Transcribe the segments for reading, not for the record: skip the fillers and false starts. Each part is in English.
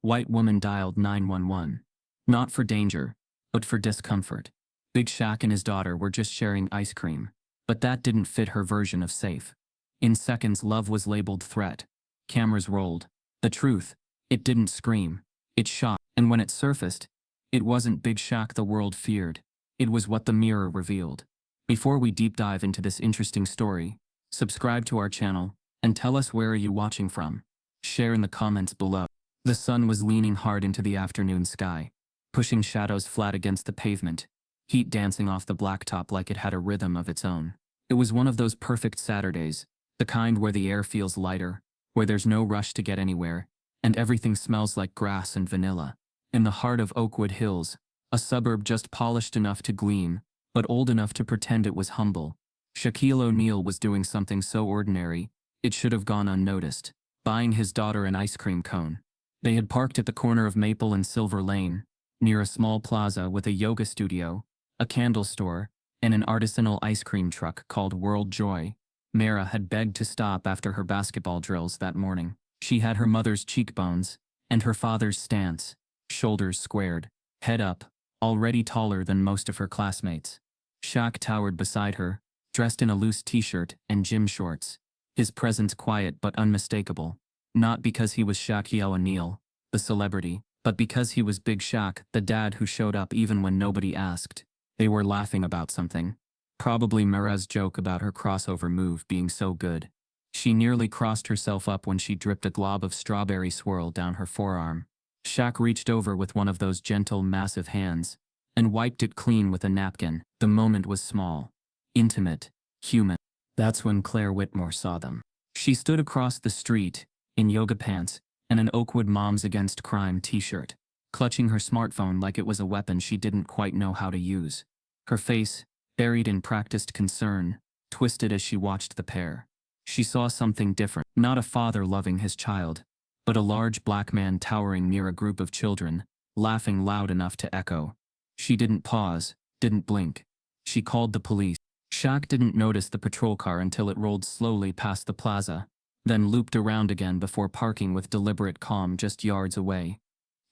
White woman dialed 911. Not for danger, but for discomfort. Big Shaq and his daughter were just sharing ice cream, but that didn't fit her version of safe. In seconds, love was labeled threat. Cameras rolled. The truth, it didn't scream. It shot, and when it surfaced, it wasn't Big Shaq the world feared. It was what the mirror revealed. Before we deep dive into this interesting story, subscribe to our channel, and tell us where are you watching from. Share in the comments below. The sun was leaning hard into the afternoon sky, pushing shadows flat against the pavement, heat dancing off the blacktop like it had a rhythm of its own. It was one of those perfect Saturdays, the kind where the air feels lighter, where there's no rush to get anywhere, and everything smells like grass and vanilla. In the heart of Oakwood Hills, a suburb just polished enough to gleam, but old enough to pretend it was humble, Shaquille O'Neal was doing something so ordinary, it should have gone unnoticed, buying his daughter an ice cream cone. They had parked at the corner of Maple and Silver Lane, near a small plaza with a yoga studio, a candle store, and an artisanal ice cream truck called World Joy. Mara had begged to stop after her basketball drills that morning. She had her mother's cheekbones, and her father's stance, shoulders squared, head up, already taller than most of her classmates. Shaq towered beside her, dressed in a loose t-shirt and gym shorts, his presence quiet but unmistakable. Not because he was Shaquille O'Neal, the celebrity, but because he was Big Shaq, the dad who showed up even when nobody asked. They were laughing about something. Probably Mara's joke about her crossover move being so good. She nearly crossed herself up when she dripped a glob of strawberry swirl down her forearm. Shaq reached over with one of those gentle, massive hands and wiped it clean with a napkin. The moment was small, intimate, human. That's when Claire Whitmore saw them. She stood across the street, in yoga pants and an Oakwood Moms Against Crime t-shirt, clutching her smartphone like it was a weapon she didn't quite know how to use. Her face, buried in practiced concern, twisted as she watched the pair. She saw something different. Not a father loving his child, but a large black man towering near a group of children, laughing loud enough to echo. She didn't pause, didn't blink. She called the police. Shaq didn't notice the patrol car until it rolled slowly past the plaza, then looped around again before parking with deliberate calm just yards away.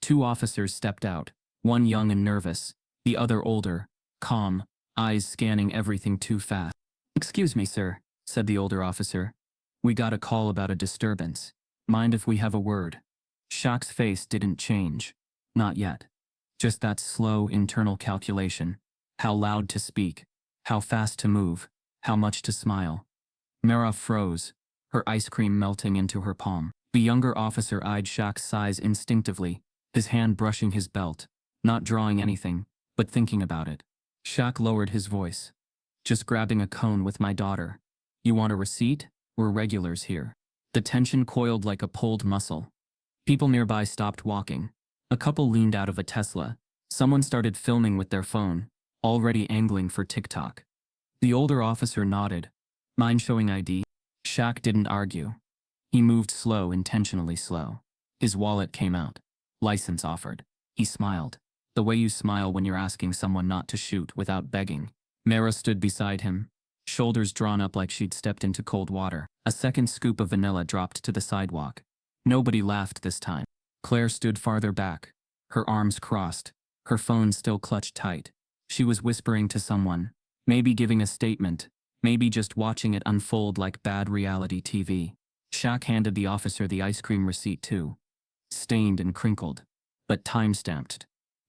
Two officers stepped out, one young and nervous, the other older, calm, eyes scanning everything too fast. "Excuse me, sir," said the older officer. "We got a call about a disturbance. Mind if we have a word?" Shaq's face didn't change. Not yet. Just that slow internal calculation. How loud to speak, how fast to move, how much to smile. Mara froze, her ice cream melting into her palm. The younger officer eyed Shaq's size instinctively, his hand brushing his belt, not drawing anything, but thinking about it. Shaq lowered his voice. "Just grabbing a cone with my daughter. You want a receipt? We're regulars here." The tension coiled like a pulled muscle. People nearby stopped walking. A couple leaned out of a Tesla. Someone started filming with their phone, already angling for TikTok. The older officer nodded. "Mind showing ID?" Shaq didn't argue. He moved slow, intentionally slow. His wallet came out. License offered. He smiled. The way you smile when you're asking someone not to shoot without begging. Mara stood beside him, shoulders drawn up like she'd stepped into cold water. A second scoop of vanilla dropped to the sidewalk. Nobody laughed this time. Claire stood farther back, her arms crossed, her phone still clutched tight. She was whispering to someone, maybe giving a statement, maybe just watching it unfold like bad reality TV. Shaq handed the officer the ice cream receipt too. Stained and crinkled, but time-stamped.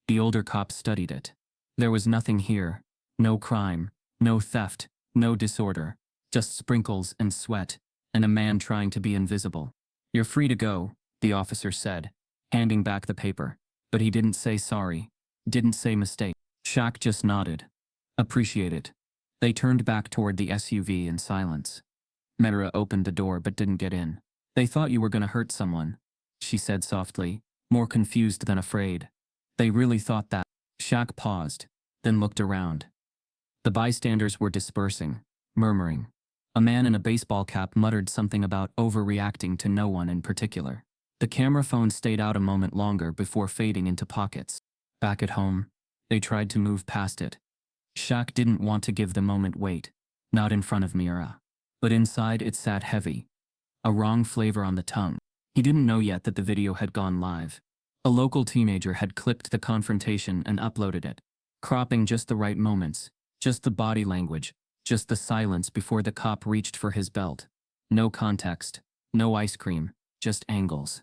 The older cop studied it. There was nothing here. No crime, no theft, no disorder. Just sprinkles and sweat, and a man trying to be invisible. "You're free to go," the officer said, handing back the paper. But he didn't say sorry, didn't say mistake. Shaq just nodded. "Appreciate it." They turned back toward the SUV in silence. Mara opened the door but didn't get in. "They thought you were gonna hurt someone," she said softly, more confused than afraid. "They really thought that." Shaq paused, then looked around. The bystanders were dispersing, murmuring. A man in a baseball cap muttered something about overreacting to no one in particular. The camera phone stayed out a moment longer before fading into pockets. Back at home, they tried to move past it. Shaq didn't want to give the moment weight, not in front of Mira. But inside it sat heavy, a wrong flavor on the tongue. He didn't know yet that the video had gone live. A local teenager had clipped the confrontation and uploaded it, cropping just the right moments, just the body language, just the silence before the cop reached for his belt. No context, no ice cream, just angles.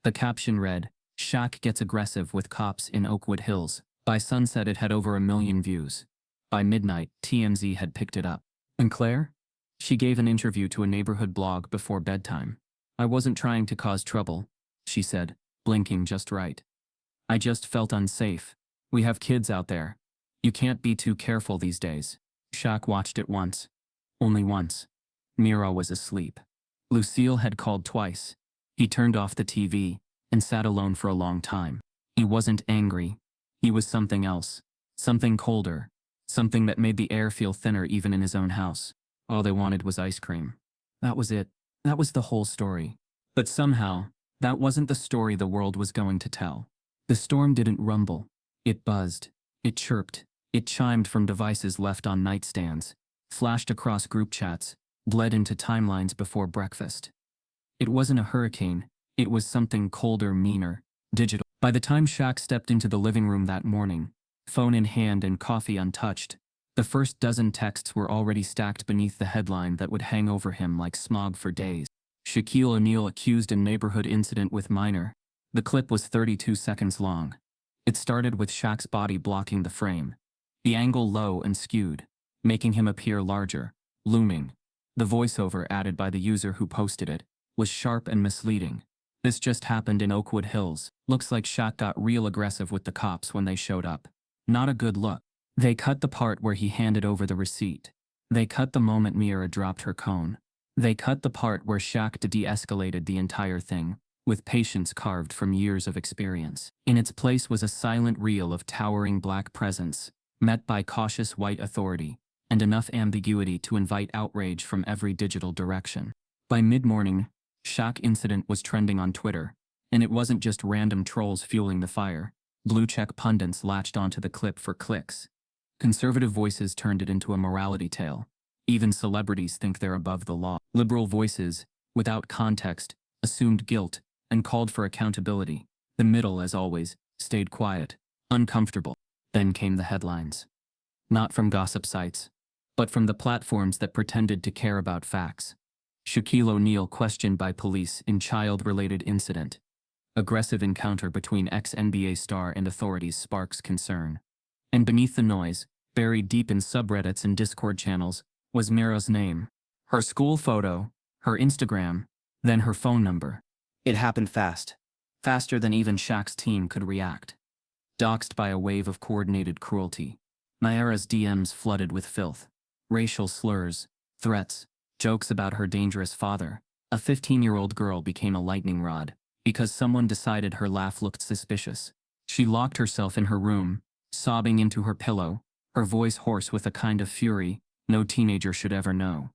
The caption read, "Shaq gets aggressive with cops in Oakwood Hills." By sunset it had over 1 million views. By midnight, TMZ had picked it up. And Claire? She gave an interview to a neighborhood blog before bedtime. "I wasn't trying to cause trouble," she said, blinking just right. "I just felt unsafe. We have kids out there. You can't be too careful these days." Shaq watched it once. Only once. Mira was asleep. Lucille had called twice. He turned off the TV and sat alone for a long time. He wasn't angry. He was something else. Something colder. Something that made the air feel thinner even in his own house. All they wanted was ice cream. That was it. That was the whole story. But somehow, that wasn't the story the world was going to tell. The storm didn't rumble. It buzzed. It chirped. It chimed from devices left on nightstands, flashed across group chats, bled into timelines before breakfast. It wasn't a hurricane. It was something colder, meaner, digital. By the time Shaq stepped into the living room that morning, phone in hand and coffee untouched, the first dozen texts were already stacked beneath the headline that would hang over him like smog for days. Shaquille O'Neal accused in neighborhood incident with minor. The clip was 32 seconds long. It started with Shaq's body blocking the frame, the angle low and skewed, making him appear larger, looming. The voiceover added by the user who posted it was sharp and misleading. "This just happened in Oakwood Hills. Looks like Shaq got real aggressive with the cops when they showed up. Not a good look." They cut the part where he handed over the receipt. They cut the moment Mira dropped her cone. They cut the part where Shaq de-escalated the entire thing, with patience carved from years of experience. In its place was a silent reel of towering black presence, met by cautious white authority, and enough ambiguity to invite outrage from every digital direction. By mid-morning, Shaq incident was trending on Twitter, and it wasn't just random trolls fueling the fire. Blue-check pundits latched onto the clip for clicks. Conservative voices turned it into a morality tale. Even celebrities think they're above the law. Liberal voices, without context, assumed guilt and called for accountability. The middle, as always, stayed quiet, uncomfortable. Then came the headlines. Not from gossip sites, but from the platforms that pretended to care about facts. Shaquille O'Neal questioned by police in child-related incident. Aggressive encounter between ex-NBA star and authorities sparks concern. And beneath the noise, buried deep in subreddits and Discord channels, was Mira's name. Her school photo, her Instagram, then her phone number. It happened fast. Faster than even Shaq's team could react. Doxed by a wave of coordinated cruelty. Mira's DMs flooded with filth. Racial slurs, threats, jokes about her dangerous father. A 15-year-old girl became a lightning rod because someone decided her laugh looked suspicious. She locked herself in her room, sobbing into her pillow, her voice hoarse with a kind of fury no teenager should ever know.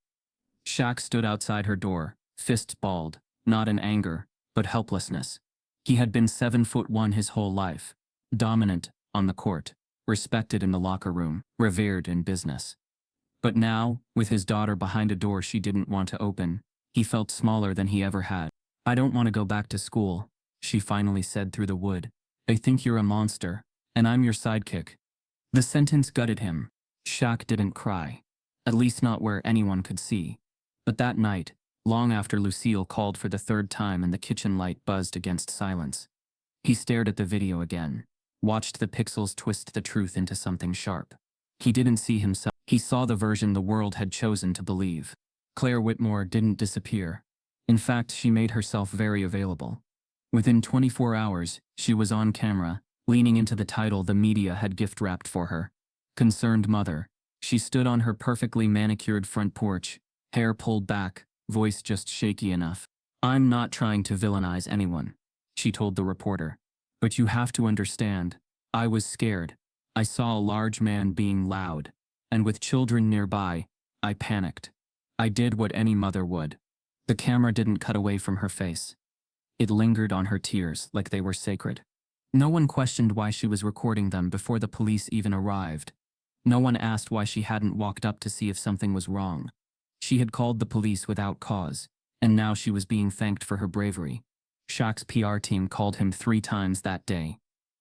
Shaq stood outside her door, fists balled, not in anger, but helplessness. He had been 7'1" his whole life, dominant on the court, respected in the locker room, revered in business. But now, with his daughter behind a door she didn't want to open, he felt smaller than he ever had. "I don't want to go back to school," she finally said through the wood. "They think you're a monster, and I'm your sidekick." The sentence gutted him. Shaq didn't cry. At least not where anyone could see. But that night, long after Lucille called for the third time and the kitchen light buzzed against silence, he stared at the video again, watched the pixels twist the truth into something sharp. He didn't see himself. He saw the version the world had chosen to believe. Clare Whitmore didn't disappear. In fact, she made herself very available. Within 24 hours, she was on camera, leaning into the title the media had gift-wrapped for her. Concerned mother. She stood on her perfectly manicured front porch, hair pulled back, voice just shaky enough. "I'm not trying to villainize anyone," she told the reporter. "But you have to understand, I was scared. I saw a large man being loud, and with children nearby, I panicked. I did what any mother would." The camera didn't cut away from her face. It lingered on her tears like they were sacred. No one questioned why she was recording them before the police even arrived. No one asked why she hadn't walked up to see if something was wrong. She had called the police without cause, and now she was being thanked for her bravery. Shaq's PR team called him 3 times that day,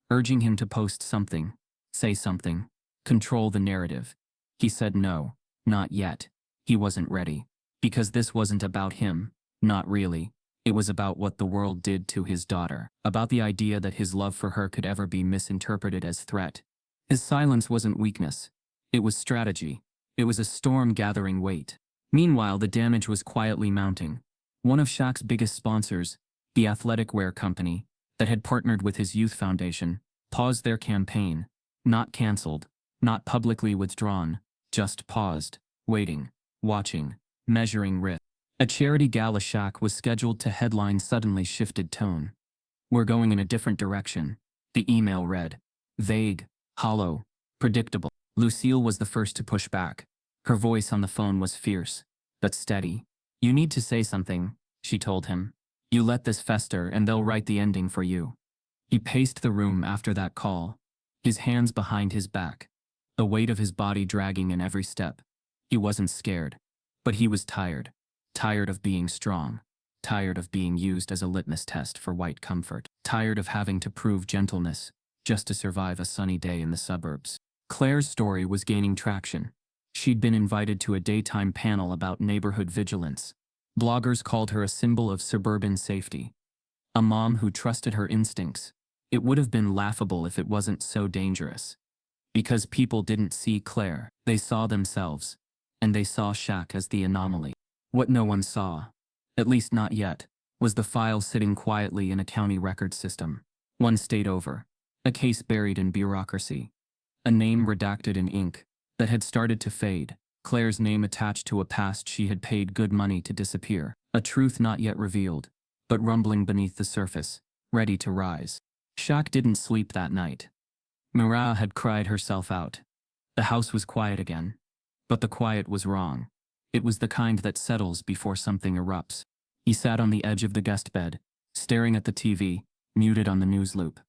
urging him to post something, say something, control the narrative. He said no, not yet. He wasn't ready. Because this wasn't about him, not really. It was about what the world did to his daughter, about the idea that his love for her could ever be misinterpreted as threat. His silence wasn't weakness. It was strategy. It was a storm gathering weight. Meanwhile, the damage was quietly mounting. One of Shaq's biggest sponsors, the athletic wear company, that had partnered with his youth foundation, paused their campaign. Not cancelled, not publicly withdrawn, just paused, waiting, watching, measuring risk. A charity gala Shaq was scheduled to headline suddenly shifted tone. "We're going in a different direction," the email read. Vague, hollow, predictable. Lucille was the first to push back. Her voice on the phone was fierce, but steady. "You need to say something," she told him. "You let this fester and they'll write the ending for you." He paced the room after that call, his hands behind his back, the weight of his body dragging in every step. He wasn't scared, but he was tired. Tired of being strong. Tired of being used as a litmus test for white comfort. Tired of having to prove gentleness just to survive a sunny day in the suburbs. Claire's story was gaining traction. She'd been invited to a daytime panel about neighborhood vigilance. Bloggers called her a symbol of suburban safety. A mom who trusted her instincts. It would have been laughable if it wasn't so dangerous. Because people didn't see Clare, they saw themselves. And they saw Shaq as the anomaly. What no one saw, at least not yet, was the file sitting quietly in a county record system. One state over. A case buried in bureaucracy. A name redacted in ink that had started to fade. Claire's name attached to a past she had paid good money to disappear. A truth not yet revealed, but rumbling beneath the surface, ready to rise. Shaq didn't sleep that night. Mira had cried herself out. The house was quiet again. But the quiet was wrong. It was the kind that settles before something erupts. He sat on the edge of the guest bed, staring at the TV, muted on the news loop.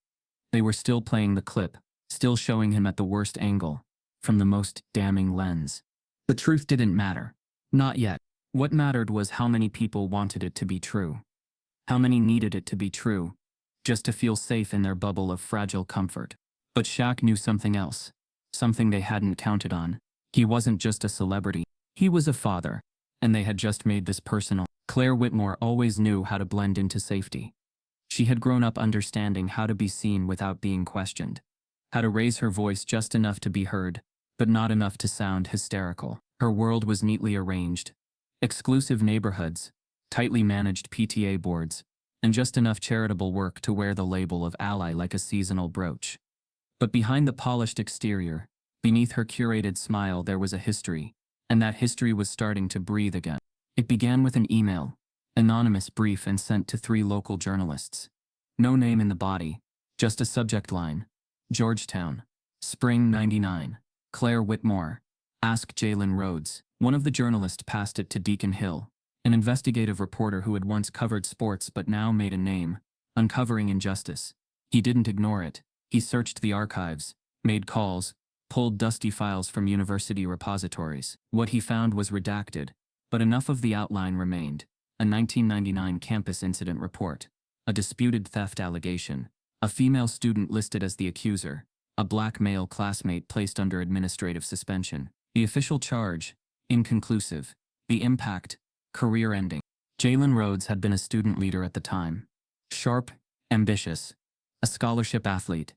They were still playing the clip, still showing him at the worst angle, from the most damning lens. The truth didn't matter. Not yet. What mattered was how many people wanted it to be true. How many needed it to be true, just to feel safe in their bubble of fragile comfort. But Shaq knew something else, something they hadn't counted on. He wasn't just a celebrity. He was a father, and they had just made this personal. Clare Whitmore always knew how to blend into safety. She had grown up understanding how to be seen without being questioned, how to raise her voice just enough to be heard, but not enough to sound hysterical. Her world was neatly arranged. Exclusive neighborhoods, tightly managed PTA boards, and just enough charitable work to wear the label of ally like a seasonal brooch. But behind the polished exterior, beneath her curated smile, there was a history. And that history was starting to breathe again. It began with an email, anonymous, brief, and sent to 3 local journalists. No name in the body, just a subject line. Georgetown, Spring '99. Clare Whitmore. Ask Jalen Rhodes. One of the journalists passed it to Deacon Hill, an investigative reporter who had once covered sports but now made a name, uncovering injustice. He didn't ignore it. He searched the archives, made calls, pulled dusty files from university repositories. What he found was redacted, but enough of the outline remained. A 1999 campus incident report, a disputed theft allegation, a female student listed as the accuser, a black male classmate placed under administrative suspension. The official charge, inconclusive. The impact, career-ending. Jalen Rhodes had been a student leader at the time. Sharp, ambitious, a scholarship athlete.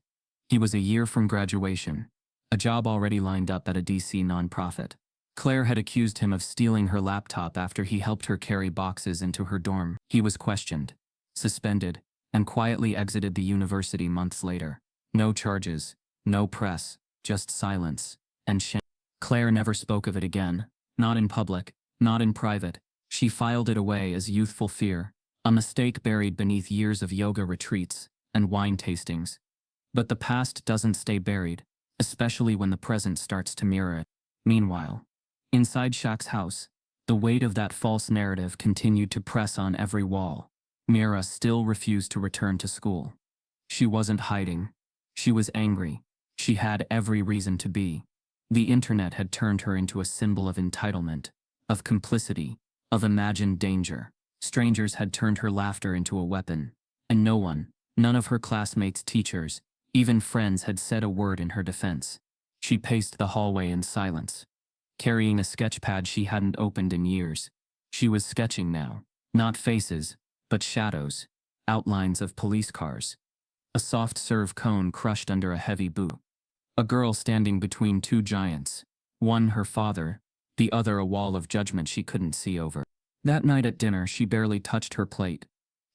He was a year from graduation. A job already lined up at a DC nonprofit. Clare had accused him of stealing her laptop after he helped her carry boxes into her dorm. He was questioned, suspended, and quietly exited the university months later. No charges, no press, just silence and shame. Clare never spoke of it again, not in public, not in private. She filed it away as youthful fear, a mistake buried beneath years of yoga retreats and wine tastings. But the past doesn't stay buried, especially when the present starts to mirror it. Meanwhile, inside Shaq's house, the weight of that false narrative continued to press on every wall. Mira still refused to return to school. She wasn't hiding. She was angry. She had every reason to be. The internet had turned her into a symbol of entitlement, of complicity, of imagined danger. Strangers had turned her laughter into a weapon. And no one, none of her classmates, teachers, even friends had said a word in her defense. She paced the hallway in silence, carrying a sketch pad she hadn't opened in years. She was sketching now, not faces, but shadows, outlines of police cars. A soft serve cone crushed under a heavy boot. A girl standing between two giants, one her father, the other a wall of judgment she couldn't see over. That night at dinner, she barely touched her plate.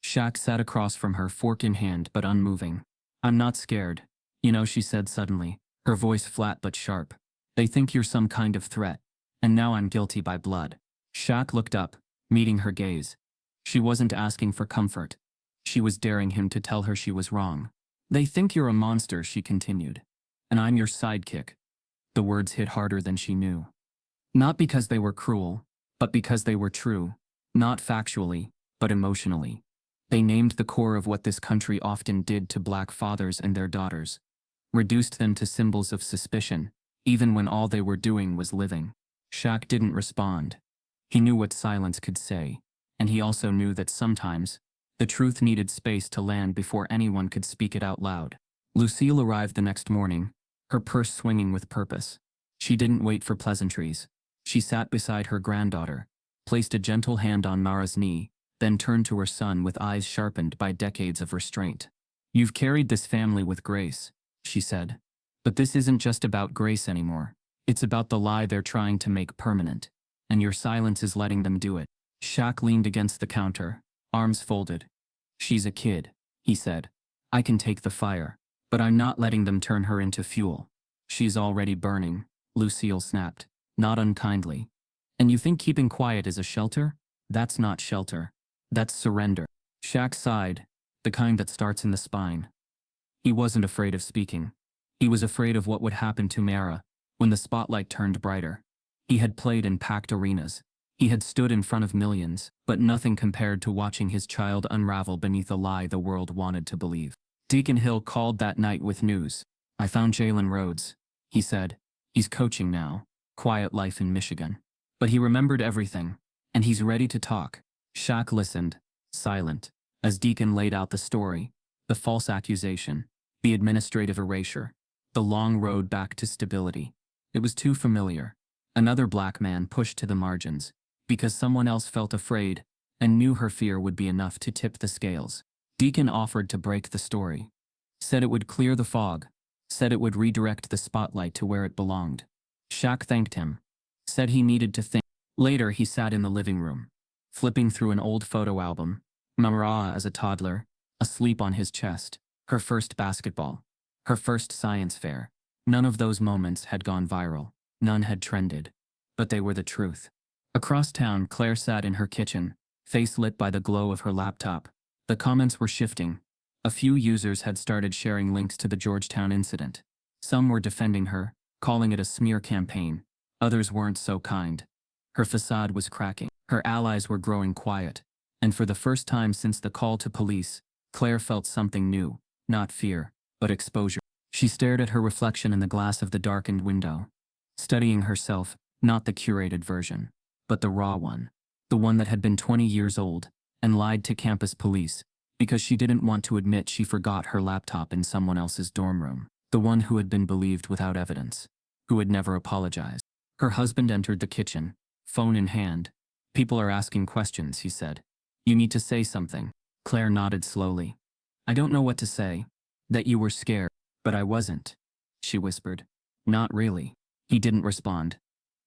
Shaq sat across from her, fork in hand but unmoving. "I'm not scared, you know," she said suddenly, her voice flat but sharp. "They think you're some kind of threat, and now I'm guilty by blood." Shaq looked up, meeting her gaze. She wasn't asking for comfort. She was daring him to tell her she was wrong. "They think you're a monster," she continued. "And I'm your sidekick." The words hit harder than she knew. Not because they were cruel, but because they were true. Not factually, but emotionally. They named the core of what this country often did to black fathers and their daughters. Reduced them to symbols of suspicion, even when all they were doing was living. Shaq didn't respond. He knew what silence could say, and he also knew that sometimes, the truth needed space to land before anyone could speak it out loud. Lucille arrived the next morning, her purse swinging with purpose. She didn't wait for pleasantries. She sat beside her granddaughter, placed a gentle hand on Mara's knee, then turned to her son with eyes sharpened by decades of restraint. "You've carried this family with grace," she said. "But this isn't just about grace anymore. It's about the lie they're trying to make permanent. And your silence is letting them do it." Shaq leaned against the counter, arms folded. "She's a kid," he said. "I can take the fire, but I'm not letting them turn her into fuel." "She's already burning," Lucille snapped, not unkindly. "And you think keeping quiet is a shelter? That's not shelter. That's surrender." Shaq sighed, the kind that starts in the spine. He wasn't afraid of speaking. He was afraid of what would happen to Mara when the spotlight turned brighter. He had played in packed arenas. He had stood in front of millions, but nothing compared to watching his child unravel beneath a lie the world wanted to believe. Deacon Hill called that night with news. "I found Jalen Rhodes," he said. "He's coaching now. Quiet life in Michigan. But he remembered everything, and he's ready to talk." Shaq listened, silent, as Deacon laid out the story, the false accusation, the administrative erasure, the long road back to stability. It was too familiar. Another black man pushed to the margins, because someone else felt afraid and knew her fear would be enough to tip the scales. Deacon offered to break the story. Said it would clear the fog. Said it would redirect the spotlight to where it belonged. Shaq thanked him. Said he needed to think. Later he sat in the living room, flipping through an old photo album. Mara as a toddler, asleep on his chest, her first basketball, her first science fair. None of those moments had gone viral. None had trended. But they were the truth. Across town, Claire sat in her kitchen, face lit by the glow of her laptop. The comments were shifting. A few users had started sharing links to the Georgetown incident. Some were defending her, calling it a smear campaign. Others weren't so kind. Her facade was cracking. Her allies were growing quiet. And for the first time since the call to police, Claire felt something new. Not fear, but exposure. She stared at her reflection in the glass of the darkened window, studying herself, not the curated version, but the raw one. The one that had been 20 years old and lied to campus police because she didn't want to admit she forgot her laptop in someone else's dorm room. The one who had been believed without evidence, who had never apologized. Her husband entered the kitchen, phone in hand. "People are asking questions," he said. "You need to say something." Claire nodded slowly. "I don't know what to say. That you were scared." "But I wasn't," she whispered. "Not really." He didn't respond.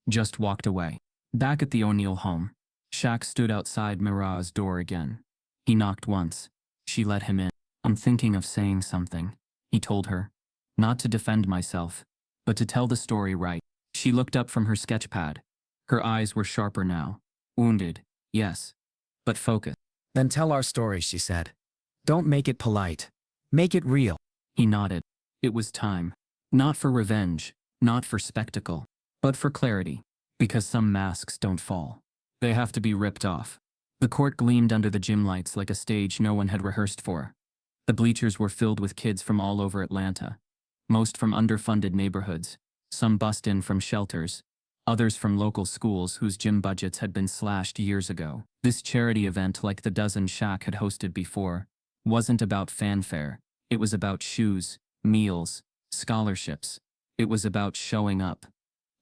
Just walked away. Back at the O'Neill home, Shaq stood outside Mara's door again. He knocked once. She let him in. "I'm thinking of saying something," he told her. "Not to defend myself, but to tell the story right." She looked up from her sketch pad. Her eyes were sharper now. "Wounded, yes, but focused." "Then tell our story," she said. "Don't make it polite. Make it real." He nodded. It was time. Not for revenge, not for spectacle, but for clarity. Because some masks don't fall. They have to be ripped off. The court gleamed under the gym lights like a stage no one had rehearsed for. The bleachers were filled with kids from all over Atlanta. Most from underfunded neighborhoods. Some bussed in from shelters. Others from local schools whose gym budgets had been slashed years ago. This charity event, like the dozen Shaq had hosted before, wasn't about fanfare. It was about shoes, meals, scholarships. It was about showing up.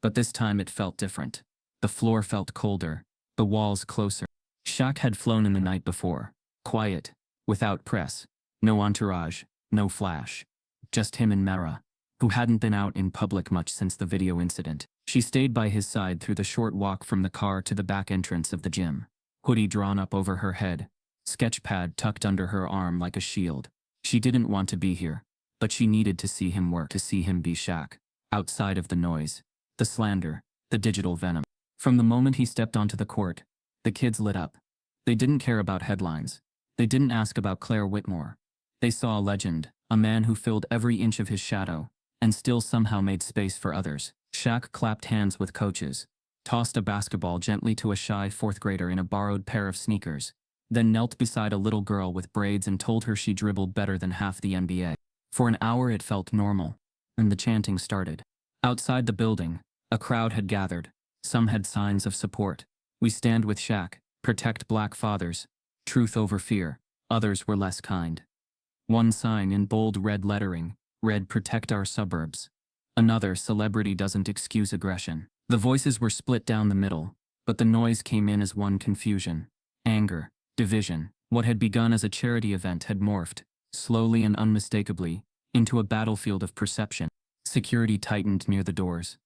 But this time it felt different. The floor felt colder, the walls closer. Shaq had flown in the night before. Quiet, without press, no entourage, no flash. Just him and Mara, who hadn't been out in public much since the video incident. She stayed by his side through the short walk from the car to the back entrance of the gym. Hoodie drawn up over her head, sketchpad tucked under her arm like a shield. She didn't want to be here, but she needed to see him work, to see him be Shaq. Outside of the noise, the slander, the digital venom. From the moment he stepped onto the court, the kids lit up. They didn't care about headlines. They didn't ask about Clare Whitmore. They saw a legend, a man who filled every inch of his shadow, and still somehow made space for others. Shaq clapped hands with coaches, tossed a basketball gently to a shy fourth grader in a borrowed pair of sneakers, then knelt beside a little girl with braids and told her she dribbled better than half the NBA. For an hour it felt normal, and the chanting started. Outside the building, a crowd had gathered. Some had signs of support. "We stand with Shaq, protect black fathers, truth over fear." Others were less kind. One sign in bold red lettering read, "Protect our suburbs." Another, "Celebrity doesn't excuse aggression." The voices were split down the middle, but the noise came in as one: confusion, anger, division. What had begun as a charity event had morphed, slowly and unmistakably, into a battlefield of perception. Security tightened near the doors.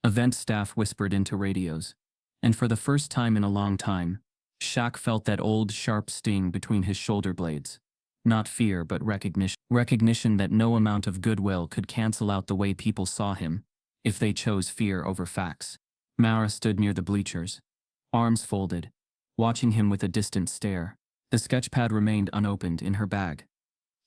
Event staff whispered into radios. And for the first time in a long time, Shaq felt that old sharp sting between his shoulder blades. Not fear, but recognition. Recognition that no amount of goodwill could cancel out the way people saw him, if they chose fear over facts. Mara stood near the bleachers, arms folded, watching him with a distant stare. The sketchpad remained unopened in her bag.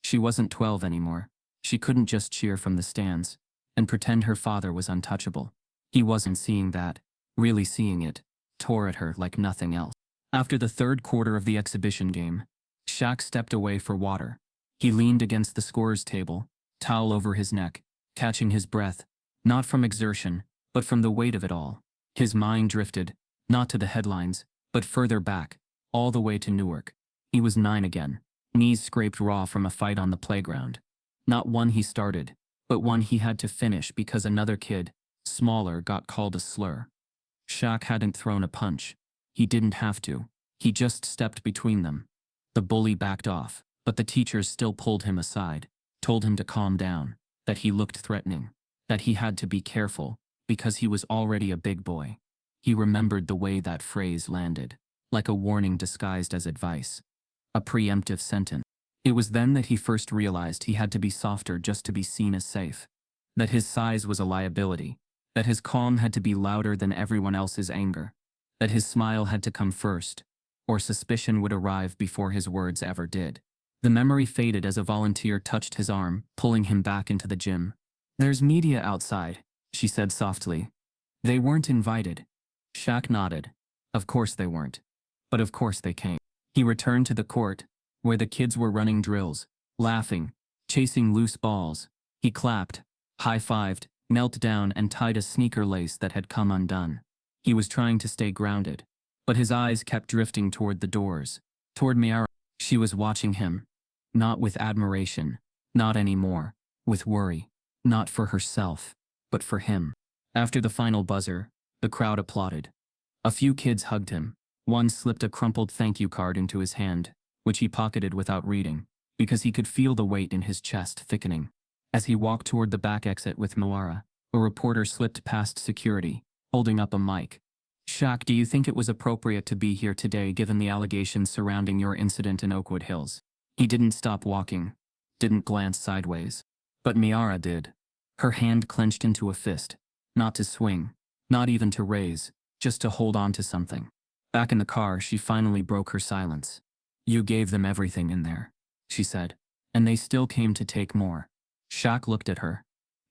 She wasn't 12 anymore. She couldn't just cheer from the stands and pretend her father was untouchable. He wasn't seeing that, really seeing it, tore at her like nothing else. After the third quarter of the exhibition game, Shaq stepped away for water. He leaned against the scorer's table, towel over his neck, catching his breath, not from exertion, but from the weight of it all. His mind drifted, not to the headlines, but further back, all the way to Newark. He was 9 again, knees scraped raw from a fight on the playground. Not one he started, but one he had to finish because another kid, smaller, got called a slur. Shaq hadn't thrown a punch. He didn't have to. He just stepped between them. The bully backed off, but the teachers still pulled him aside, told him to calm down, that he looked threatening, that he had to be careful, because he was already a big boy. He remembered the way that phrase landed, like a warning disguised as advice. A preemptive sentence. It was then that he first realized he had to be softer just to be seen as safe. That his size was a liability. That his calm had to be louder than everyone else's anger. That his smile had to come first, or suspicion would arrive before his words ever did. The memory faded as a volunteer touched his arm, pulling him back into the gym. "There's media outside," she said softly. "They weren't invited." Shaq nodded. Of course they weren't. But of course they came. He returned to the court, where the kids were running drills, laughing, chasing loose balls. He clapped, high-fived, knelt down and tied a sneaker lace that had come undone. He was trying to stay grounded, but his eyes kept drifting toward the doors, toward Miara. She was watching him, not with admiration, not anymore, with worry, not for herself, but for him. After the final buzzer, the crowd applauded. A few kids hugged him. One slipped a crumpled thank you card into his hand, which he pocketed without reading, because he could feel the weight in his chest thickening. As he walked toward the back exit with Moara, a reporter slipped past security, holding up a mic. "Shaq, do you think it was appropriate to be here today given the allegations surrounding your incident in Oakwood Hills?" He didn't stop walking, didn't glance sideways. But Miara did. Her hand clenched into a fist, not to swing, not even to raise, just to hold on to something. Back in the car, she finally broke her silence. "You gave them everything in there," she said, "and they still came to take more." Shaq looked at her.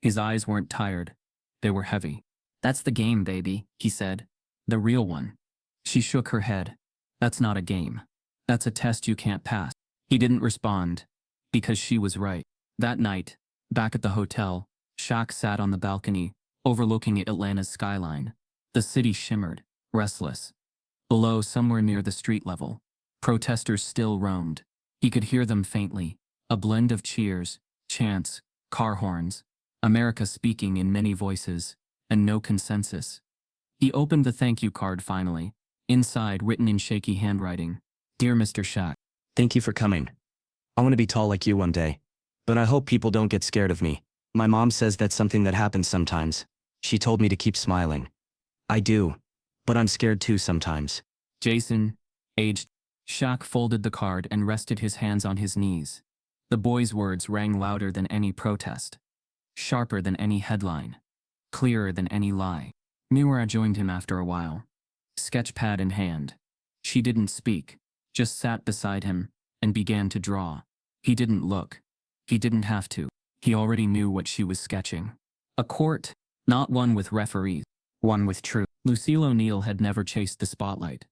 His eyes weren't tired. They were heavy. "That's the game, baby," he said. "The real one." She shook her head. "That's not a game. That's a test you can't pass." He didn't respond, because she was right. That night, back at the hotel, Shaq sat on the balcony, overlooking Atlanta's skyline. The city shimmered, restless. Below, somewhere near the street level, protesters still roamed, He could hear them faintly, a blend of cheers, chants, car horns, America speaking in many voices, and no consensus. He opened the thank you card finally, inside written in shaky handwriting. Dear Mr. Shaq, Thank you for coming. I want to be tall like you one day. But I hope people don't get scared of me. My mom says that's something that happens sometimes. She told me to keep smiling. I do. But I'm scared too sometimes. Jason, aged. Shaq folded the card and rested his hands on his knees. The boy's words rang louder than any protest, sharper than any headline, clearer than any lie. Mira joined him after a while, sketchpad in hand. She didn't speak, just sat beside him and began to draw. He didn't look. He didn't have to. He already knew what she was sketching. A court, not one with referees, one with truth. Lucille O'Neill had never chased the spotlight.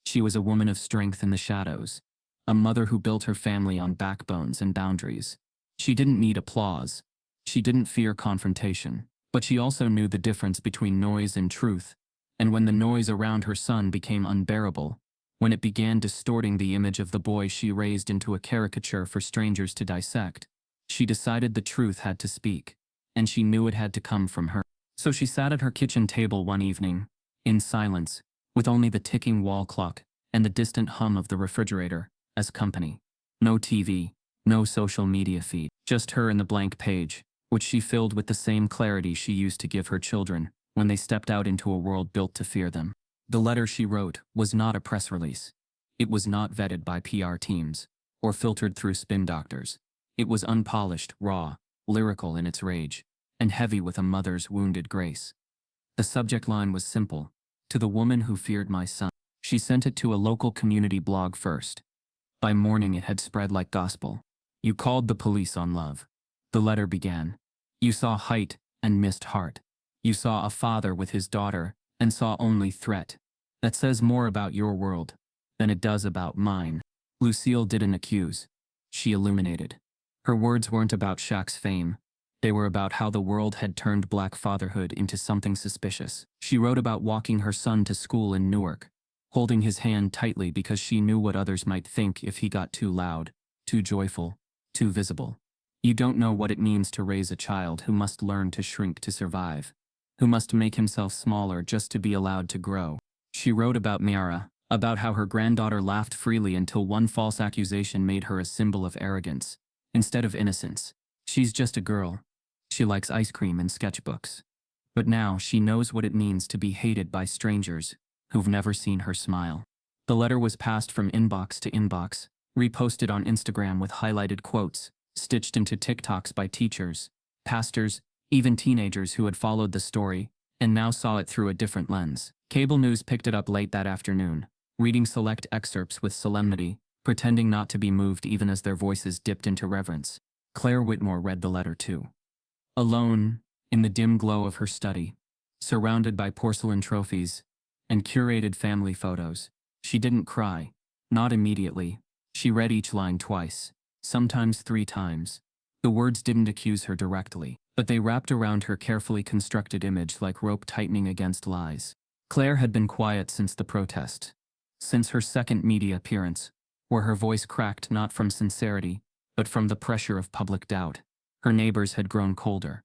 She was a woman of strength in the shadows, a mother who built her family on backbones and boundaries. She didn't need applause. She didn't fear confrontation. But she also knew the difference between noise and truth, and when the noise around her son became unbearable, when it began distorting the image of the boy she raised into a caricature for strangers to dissect, she decided the truth had to speak, and she knew it had to come from her. So she sat at her kitchen table one evening, in silence, with only the ticking wall clock and the distant hum of the refrigerator as company. No TV, no social media feed, just her and the blank page, which she filled with the same clarity she used to give her children when they stepped out into a world built to fear them. The letter she wrote was not a press release. It was not vetted by PR teams or filtered through spin doctors. It was unpolished, raw, lyrical in its rage, and heavy with a mother's wounded grace. The subject line was simple: to the woman who feared my son. She sent it to a local community blog first. By morning it had spread like gospel. You called the police on love. The letter began. You saw height and missed heart. You saw a father with his daughter and saw only threat. That says more about your world than it does about mine. Lucille didn't accuse. She illuminated. Her words weren't about Shaq's fame. They were about how the world had turned black fatherhood into something suspicious. She wrote about walking her son to school in Newark, holding his hand tightly because she knew what others might think if he got too loud, too joyful, too visible. You don't know what it means to raise a child who must learn to shrink to survive, who must make himself smaller just to be allowed to grow. She wrote about Miara, about how her granddaughter laughed freely until one false accusation made her a symbol of arrogance, instead of innocence. She's just a girl. She likes ice cream and sketchbooks. But now she knows what it means to be hated by strangers who've never seen her smile. The letter was passed from inbox to inbox, reposted on Instagram with highlighted quotes, stitched into TikToks by teachers, pastors, even teenagers who had followed the story and now saw it through a different lens. Cable news picked it up late that afternoon, reading select excerpts with solemnity, pretending not to be moved even as their voices dipped into reverence. Clare Whitmore read the letter too. Alone, in the dim glow of her study, surrounded by porcelain trophies and curated family photos, she didn't cry, not immediately. She read each line twice, sometimes 3 times. The words didn't accuse her directly, but they wrapped around her carefully constructed image like rope tightening against lies. Clare had been quiet since the protest, since her second media appearance, where her voice cracked not from sincerity, but from the pressure of public doubt. Her neighbors had grown colder.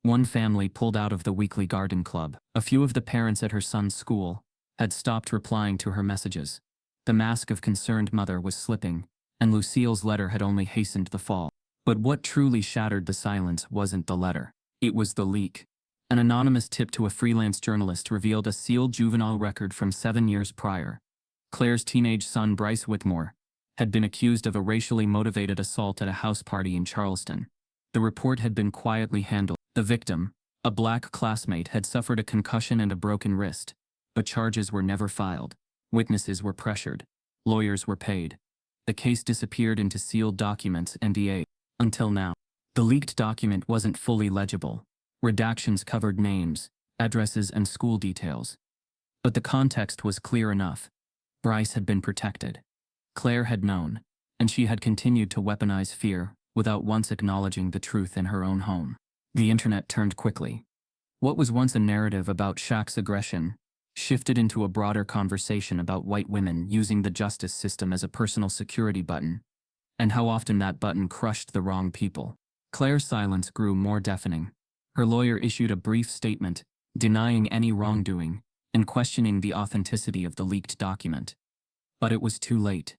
One family pulled out of the weekly garden club. A few of the parents at her son's school had stopped replying to her messages. The mask of concerned mother was slipping, and Lucille's letter had only hastened the fall. But what truly shattered the silence wasn't the letter. It was the leak. An anonymous tip to a freelance journalist revealed a sealed juvenile record from 7 years prior. Claire's teenage son Bryce Whitmore had been accused of a racially motivated assault at a house party in Charleston. The report had been quietly handled. The victim, a black classmate, had suffered a concussion and a broken wrist, but charges were never filed. Witnesses were pressured. Lawyers were paid. The case disappeared into sealed documents (NDA). Until now. The leaked document wasn't fully legible. Redactions covered names, addresses, and school details. But the context was clear enough. Bryce had been protected. Clare had known, and she had continued to weaponize fear without once acknowledging the truth in her own home. The internet turned quickly. What was once a narrative about Shaq's aggression shifted into a broader conversation about white women using the justice system as a personal security button. and how often that button crushed the wrong people. Claire's silence grew more deafening. Her lawyer issued a brief statement, denying any wrongdoing and questioning the authenticity of the leaked document. But it was too late.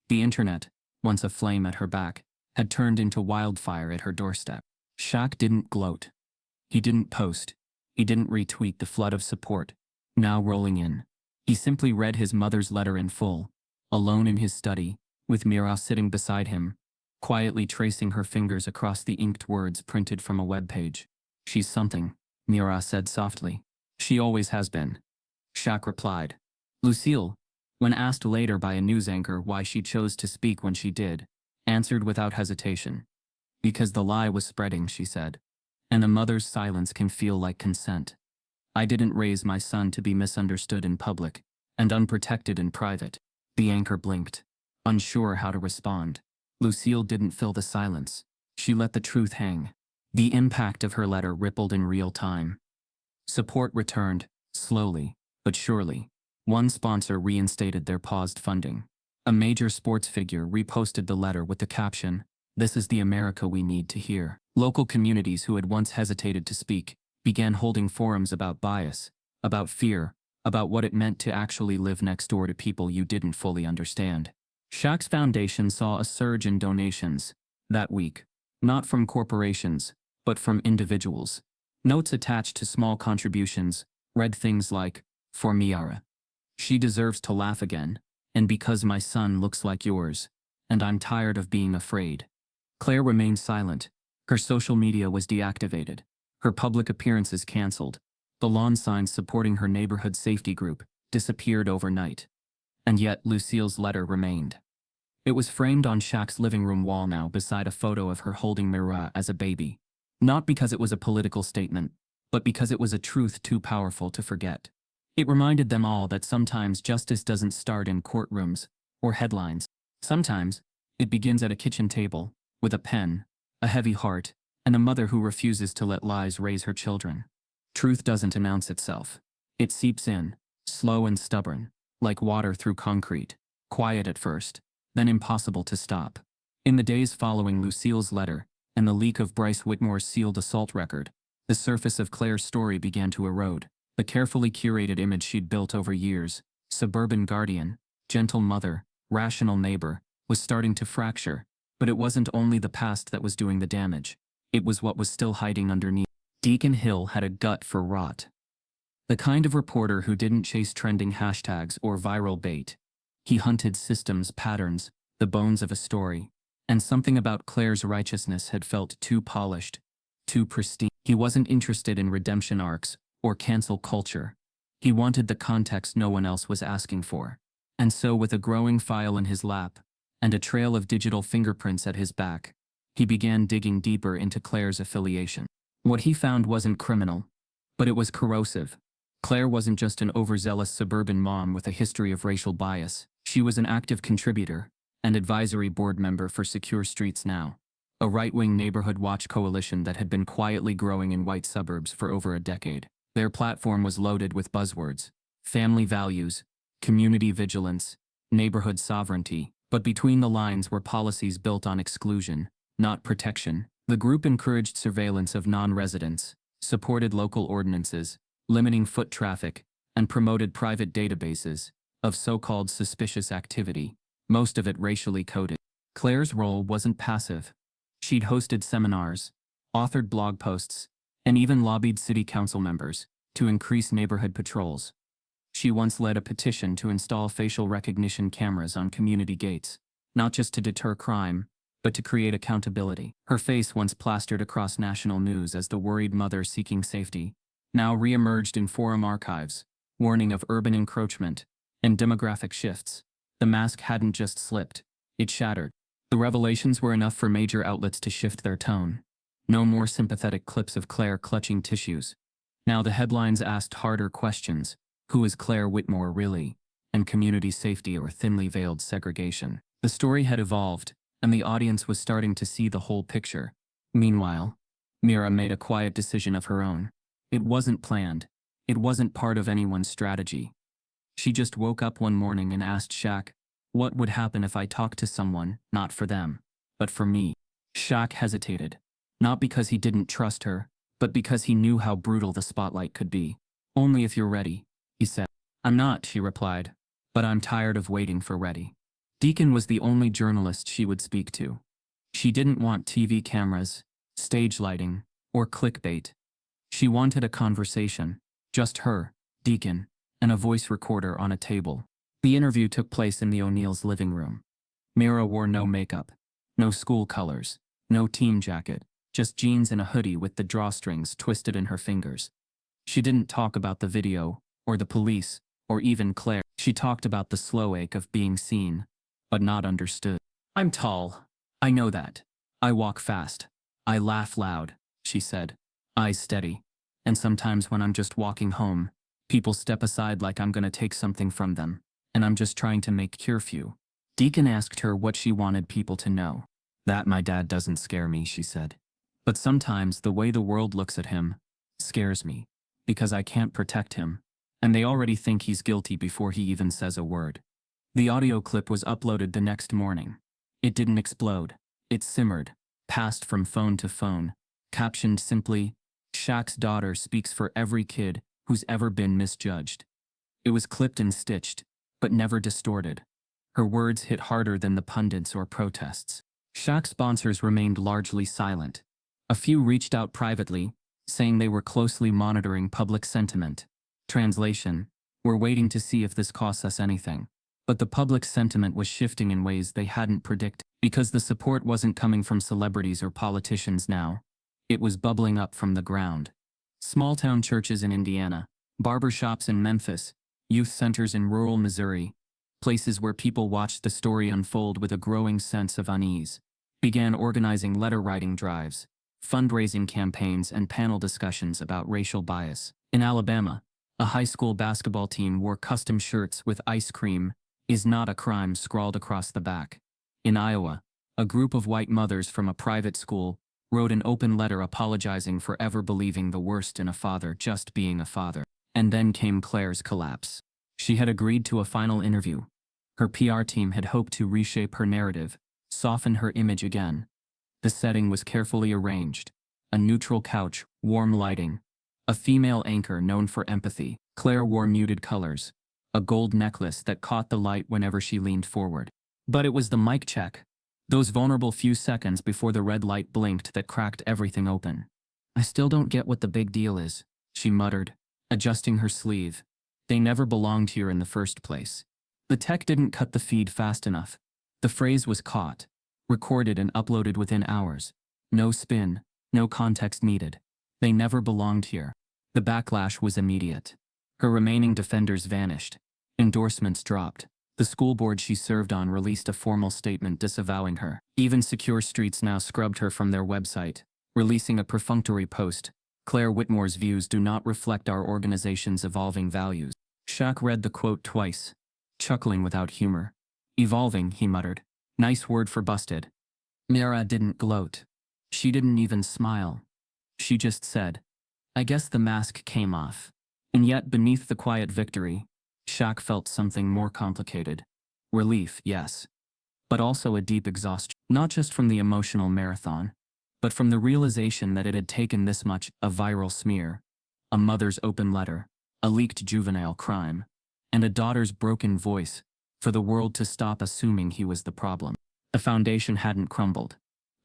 The internet, once a flame at her back, had turned into wildfire at her doorstep. Shaq didn't gloat. He didn't post. He didn't retweet the flood of support, now rolling in. He simply read his mother's letter in full, alone in his study, with Mira sitting beside him, quietly tracing her fingers across the inked words printed from a web page. "She's something," Mira said softly. "She always has been." Shaq replied. Lucille, when asked later by a news anchor why she chose to speak when she did, answered without hesitation. "Because the lie was spreading," she said. "And a mother's silence can feel like consent. I didn't raise my son to be misunderstood in public and unprotected in private." The anchor blinked, unsure how to respond. Lucille didn't fill the silence. She let the truth hang. The impact of her letter rippled in real time. Support returned, slowly, but surely. One sponsor reinstated their paused funding. A major sports figure reposted the letter with the caption, "This is the America we need to hear." Local communities who had once hesitated to speak began holding forums about bias, about fear, about what it meant to actually live next door to people you didn't fully understand. Shaq's foundation saw a surge in donations that week, not from corporations, but from individuals. Notes attached to small contributions read things like, "For Miara. She deserves to laugh again, and because my son looks like yours, and I'm tired of being afraid." Claire remained silent. Her social media was deactivated, her public appearances cancelled. The lawn signs supporting her neighborhood safety group disappeared overnight. And yet Lucille's letter remained. It was framed on Shaq's living room wall now beside a photo of her holding Mira as a baby. Not because it was a political statement, but because it was a truth too powerful to forget. It reminded them all that sometimes justice doesn't start in courtrooms or headlines. Sometimes it begins at a kitchen table, with a pen, a heavy heart, and a mother who refuses to let lies raise her children. Truth doesn't announce itself. It seeps in, slow and stubborn, like water through concrete, quiet at first, then impossible to stop. In the days following Lucille's letter and the leak of Bryce Whitmore's sealed assault record, the surface of Claire's story began to erode. The carefully curated image she'd built over years, suburban guardian, gentle mother, rational neighbor, was starting to fracture. But it wasn't only the past that was doing the damage. It was what was still hiding underneath. Deacon Hill had a gut for rot. The kind of reporter who didn't chase trending hashtags or viral bait. He hunted systems, patterns, the bones of a story. And something about Claire's righteousness had felt too polished, too pristine. He wasn't interested in redemption arcs or cancel culture. He wanted the context no one else was asking for. And so with a growing file in his lap, and a trail of digital fingerprints at his back, he began digging deeper into Claire's affiliation. What he found wasn't criminal, but it was corrosive. Claire wasn't just an overzealous suburban mom with a history of racial bias. She was an active contributor, and advisory board member for Secure Streets Now, a right-wing neighborhood watch coalition that had been quietly growing in white suburbs for over a decade. Their platform was loaded with buzzwords: family values, community vigilance, neighborhood sovereignty. But between the lines were policies built on exclusion, not protection. The group encouraged surveillance of non-residents, supported local ordinances, limiting foot traffic, and promoted private databases of so-called suspicious activity, most of it racially coded. Claire's role wasn't passive. She'd hosted seminars, authored blog posts, and even lobbied city council members to increase neighborhood patrols. She once led a petition to install facial recognition cameras on community gates, not just to deter crime, but to create accountability. Her face, once plastered across national news as the worried mother seeking safety, now re-emerged in forum archives, warning of urban encroachment and demographic shifts. The mask hadn't just slipped, it shattered. The revelations were enough for major outlets to shift their tone. No more sympathetic clips of Claire clutching tissues. Now the headlines asked harder questions. Who is Claire Whitmore really? And community safety or thinly veiled segregation? The story had evolved, and the audience was starting to see the whole picture. Meanwhile, Mira made a quiet decision of her own. It wasn't planned. It wasn't part of anyone's strategy. She just woke up one morning and asked Shaq, what would happen if I talked to someone, not for them? But for me, Shaq hesitated. Not because he didn't trust her, but because he knew how brutal the spotlight could be. Only if you're ready, he said. I'm not, she replied. But I'm tired of waiting for ready. Deacon was the only journalist she would speak to. She didn't want TV cameras, stage lighting, or clickbait. She wanted a conversation, just her, Deacon, and a voice recorder on a table. The interview took place in the O'Neill's living room. Mira wore no makeup, no school colors, no team jacket, just jeans and a hoodie with the drawstrings twisted in her fingers. She didn't talk about the video, or the police, or even Claire. She talked about the slow ache of being seen, but not understood. I'm tall. I know that. I walk fast. I laugh loud, she said, eyes steady. And sometimes when I'm just walking home, people step aside like I'm gonna take something from them, and I'm just trying to make curfew. Deacon asked her what she wanted people to know. That my dad doesn't scare me, she said. But sometimes the way the world looks at him scares me, because I can't protect him, and they already think he's guilty before he even says a word. The audio clip was uploaded the next morning. It didn't explode. It simmered, passed from phone to phone, captioned simply, Shaq's daughter speaks for every kid who's ever been misjudged. It was clipped and stitched, but never distorted. Her words hit harder than the pundits or protests. Shaq's sponsors remained largely silent. A few reached out privately, saying they were closely monitoring public sentiment. Translation: we're waiting to see if this costs us anything. But the public sentiment was shifting in ways they hadn't predicted. Because the support wasn't coming from celebrities or politicians now. It was bubbling up from the ground. Small-town churches in Indiana, barbershops in Memphis, youth centers in rural Missouri, places where people watched the story unfold with a growing sense of unease, began organizing letter-writing drives, fundraising campaigns, and panel discussions about racial bias. In Alabama, a high school basketball team wore custom shirts with "Ice cream is not a crime" scrawled across the back. In Iowa, a group of white mothers from a private school wrote an open letter apologizing for ever believing the worst in a father just being a father. And then came Claire's collapse. She had agreed to a final interview. Her PR team had hoped to reshape her narrative, soften her image again. The setting was carefully arranged. A neutral couch, warm lighting. A female anchor known for empathy. Clare wore muted colors. A gold necklace that caught the light whenever she leaned forward. But it was the mic check. Those vulnerable few seconds before the red light blinked that cracked everything open. I still don't get what the big deal is, she muttered, adjusting her sleeve. They never belonged here in the first place. The tech didn't cut the feed fast enough. The phrase was caught, recorded and uploaded within hours. No spin, no context needed. They never belonged here. The backlash was immediate. Her remaining defenders vanished. Endorsements dropped. The school board she served on released a formal statement disavowing her. Even Secure Streets now scrubbed her from their website, releasing a perfunctory post. Claire Whitmore's views do not reflect our organization's evolving values. Shaq read the quote twice, chuckling without humor. Evolving, he muttered. Nice word for busted. Mira didn't gloat. She didn't even smile. She just said, I guess the mask came off. And yet beneath the quiet victory, Shaq felt something more complicated. Relief, yes. But also a deep exhaustion, not just from the emotional marathon, but from the realization that it had taken this much: a viral smear, a mother's open letter, a leaked juvenile crime, and a daughter's broken voice, for the world to stop assuming he was the problem. The foundation hadn't crumbled,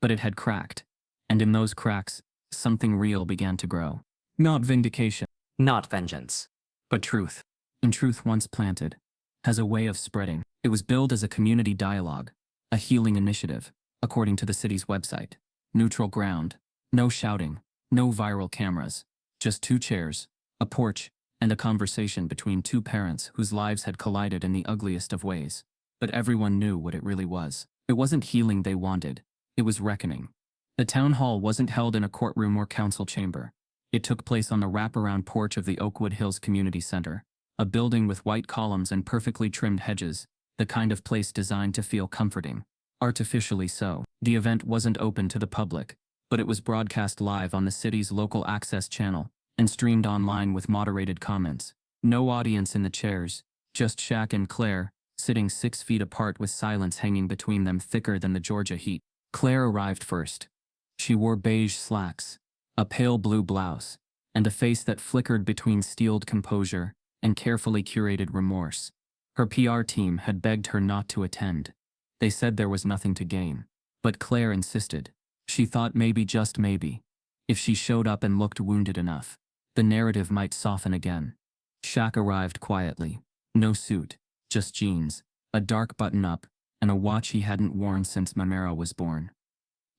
but it had cracked, and in those cracks, something real began to grow. Not vindication, Not vengeance. but truth. And truth, once planted, has a way of spreading. It was billed as a community dialogue, a healing initiative, according to the city's website. Neutral ground, no shouting, no viral cameras, just 2 chairs, a porch, and a conversation between 2 parents whose lives had collided in the ugliest of ways. But everyone knew what it really was. It wasn't healing they wanted, it was reckoning. The town hall wasn't held in a courtroom or council chamber. It took place on the wraparound porch of the Oakwood Hills Community Center, a building with white columns and perfectly trimmed hedges, the kind of place designed to feel comforting. Artificially so. The event wasn't open to the public, but it was broadcast live on the city's local access channel and streamed online with moderated comments. No audience in the chairs, just Shaq and Claire, sitting 6 feet apart with silence hanging between them thicker than the Georgia heat. Claire arrived first. She wore beige slacks, a pale blue blouse, and a face that flickered between steeled composure and carefully curated remorse. Her PR team had begged her not to attend. They said there was nothing to gain. But Claire insisted. She thought maybe, just maybe, if she showed up and looked wounded enough, the narrative might soften again. Shaq arrived quietly. No suit, just jeans, a dark button-up, and a watch he hadn't worn since Mamera was born.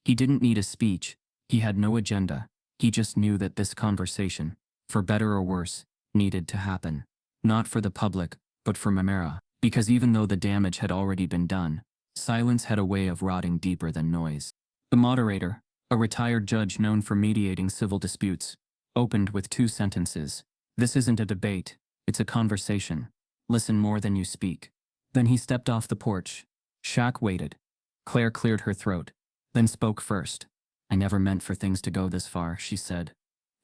He didn't need a speech. He had no agenda. He just knew that this conversation, for better or worse, needed to happen. Not for the public, but for Mamera, because even though the damage had already been done, silence had a way of rotting deeper than noise. The moderator, a retired judge known for mediating civil disputes, opened with 2 sentences. "This isn't a debate, it's a conversation. Listen more than you speak." Then he stepped off the porch. Shaq waited. Claire cleared her throat, then spoke first. "I never meant for things to go this far," she said,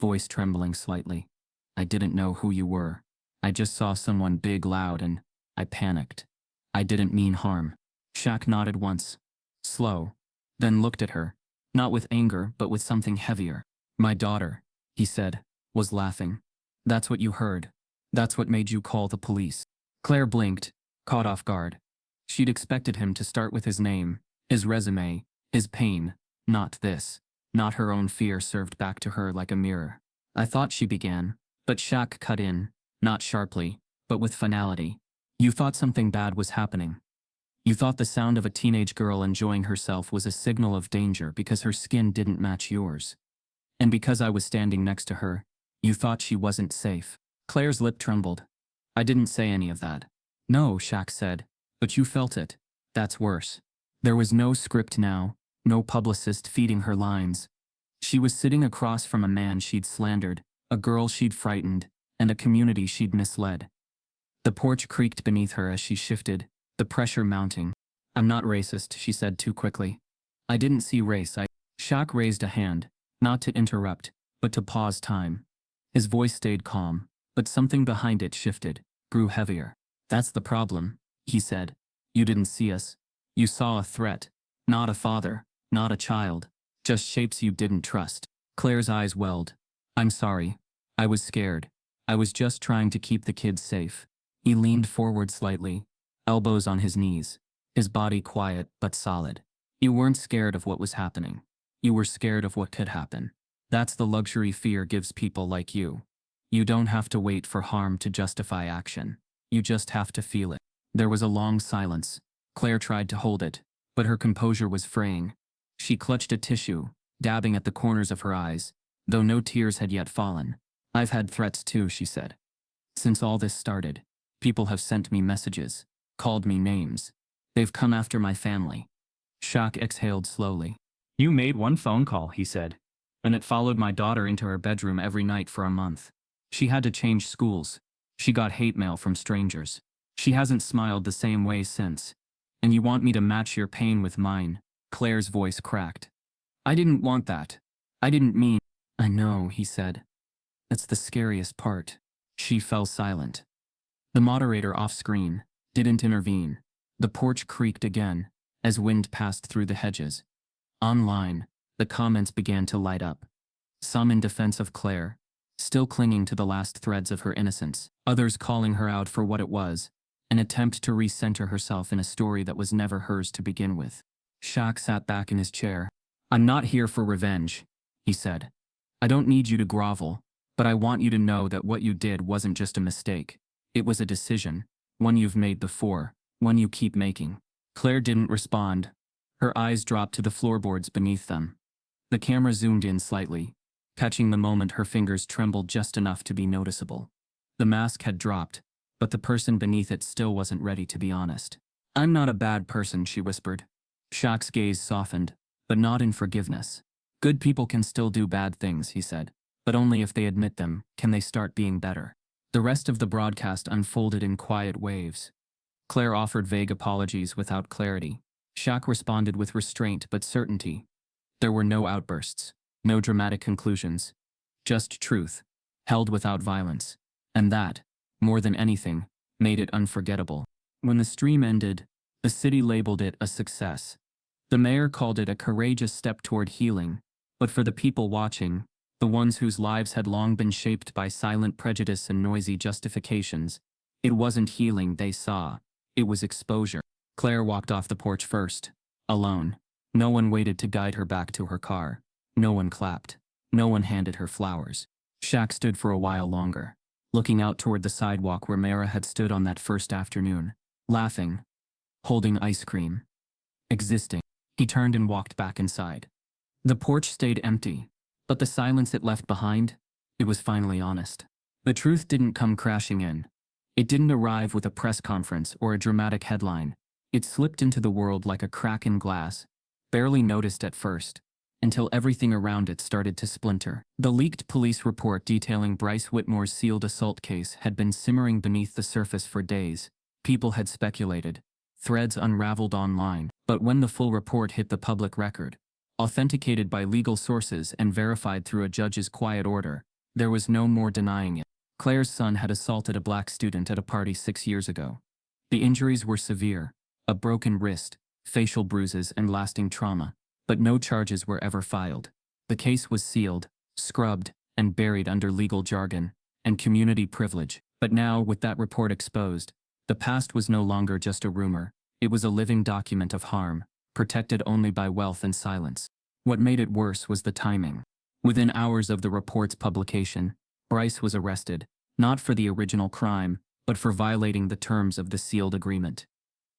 voice trembling slightly. "I didn't know who you were. I just saw someone big, loud, and I panicked. I didn't mean harm." Shaq nodded once, slow, then looked at her, not with anger but with something heavier. "My daughter," he said, "was laughing. That's what you heard. That's what made you call the police." Claire blinked, caught off guard. She'd expected him to start with his name, his resume, his pain, not this, not her own fear served back to her like a mirror. "I thought," she began, but Shaq cut in, not sharply, but with finality. "You thought something bad was happening. You thought the sound of a teenage girl enjoying herself was a signal of danger because her skin didn't match yours. And because I was standing next to her, you thought she wasn't safe." Claire's lip trembled. "I didn't say any of that." "No," Shaq said, "but you felt it. That's worse." There was no script now, no publicist feeding her lines. She was sitting across from a man she'd slandered, a girl she'd frightened, and a community she'd misled. The porch creaked beneath her as she shifted, the pressure mounting. "I'm not racist," she said too quickly. "I didn't see race, Shaq raised a hand, not to interrupt, but to pause time. His voice stayed calm, but something behind it shifted, grew heavier. "That's the problem," he said. "You didn't see us. You saw a threat. Not a father, not a child. Just shapes you didn't trust." Claire's eyes welled. "I'm sorry. I was scared. I was just trying to keep the kids safe." He leaned forward slightly, elbows on his knees, his body quiet but solid. "You weren't scared of what was happening. You were scared of what could happen. That's the luxury fear gives people like you. You don't have to wait for harm to justify action. You just have to feel it." There was a long silence. Claire tried to hold it, but her composure was fraying. She clutched a tissue, dabbing at the corners of her eyes, though no tears had yet fallen. "I've had threats too," she said. "Since all this started, people have sent me messages, called me names. They've come after my family." Shaq exhaled slowly. "You made one phone call," he said, "and it followed my daughter into her bedroom every night for a month. She had to change schools. She got hate mail from strangers. She hasn't smiled the same way since. And you want me to match your pain with mine?" Claire's voice cracked. "I didn't want that. I didn't mean—" "I know," he said. "That's the scariest part." She fell silent. The moderator off-screen didn't intervene. The porch creaked again as wind passed through the hedges. Online, the comments began to light up. Some in defense of Claire, still clinging to the last threads of her innocence. Others calling her out for what it was, an attempt to recenter herself in a story that was never hers to begin with. Shaq sat back in his chair. "I'm not here for revenge," he said. "I don't need you to grovel, but I want you to know that what you did wasn't just a mistake. It was a decision, one you've made before, one you keep making." Claire didn't respond. Her eyes dropped to the floorboards beneath them. The camera zoomed in slightly, catching the moment her fingers trembled just enough to be noticeable. The mask had dropped, but the person beneath it still wasn't ready to be honest. "I'm not a bad person," she whispered. Shaq's gaze softened, but not in forgiveness. "Good people can still do bad things," he said, "but only if they admit them can they start being better." The rest of the broadcast unfolded in quiet waves. Claire offered vague apologies without clarity. Shaq responded with restraint but certainty. There were no outbursts, no dramatic conclusions. Just truth, held without violence. And that, more than anything, made it unforgettable. When the stream ended, the city labeled it a success. The mayor called it a courageous step toward healing, but for the people watching, the ones whose lives had long been shaped by silent prejudice and noisy justifications, it wasn't healing they saw, it was exposure. Claire walked off the porch first, alone. No one waited to guide her back to her car. No one clapped. No one handed her flowers. Shaq stood for a while longer, looking out toward the sidewalk where Mara had stood on that first afternoon, laughing, holding ice cream, existing. He turned and walked back inside. The porch stayed empty, but the silence it left behind, it was finally honest. The truth didn't come crashing in. It didn't arrive with a press conference or a dramatic headline. It slipped into the world like a crack in glass, barely noticed at first, until everything around it started to splinter. The leaked police report detailing Bryce Whitmore's sealed assault case had been simmering beneath the surface for days. People had speculated. Threads unraveled online, but when the full report hit the public record, authenticated by legal sources and verified through a judge's quiet order, there was no more denying it. Claire's son had assaulted a black student at a party 6 years ago. The injuries were severe, a broken wrist, facial bruises and lasting trauma, but no charges were ever filed. The case was sealed, scrubbed, and buried under legal jargon and community privilege. But now, with that report exposed, the past was no longer just a rumor. It was a living document of harm, protected only by wealth and silence. What made it worse was the timing. Within hours of the report's publication, Bryce was arrested, not for the original crime, but for violating the terms of the sealed agreement.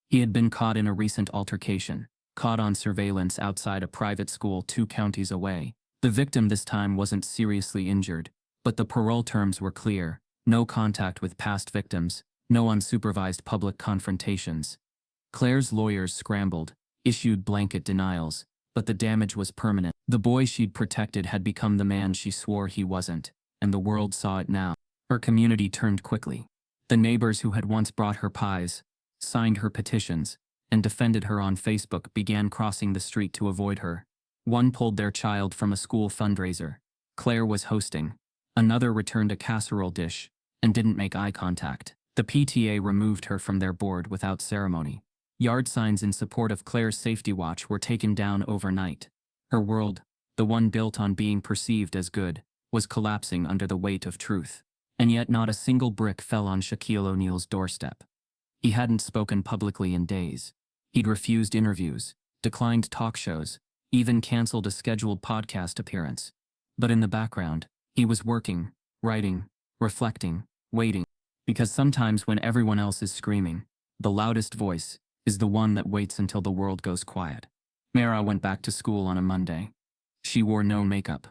He had been caught in a recent altercation, caught on surveillance outside a private school 2 counties away. The victim this time wasn't seriously injured, but the parole terms were clear: no contact with past victims, no unsupervised public confrontations. Claire's lawyers scrambled, issued blanket denials, but the damage was permanent. The boy she'd protected had become the man she swore he wasn't, and the world saw it now. Her community turned quickly. The neighbors who had once brought her pies, signed her petitions, and defended her on Facebook began crossing the street to avoid her. One pulled their child from a school fundraiser Clare was hosting. Another returned a casserole dish and didn't make eye contact. The PTA removed her from their board without ceremony. Yard signs in support of Claire's safety watch were taken down overnight. Her world, the one built on being perceived as good, was collapsing under the weight of truth. And yet not a single brick fell on Shaquille O'Neal's doorstep. He hadn't spoken publicly in days. He'd refused interviews, declined talk shows, even canceled a scheduled podcast appearance. But in the background, he was working, writing, reflecting, waiting. Because sometimes when everyone else is screaming, the loudest voice is the one that waits until the world goes quiet. Mara went back to school on a Monday. She wore no makeup.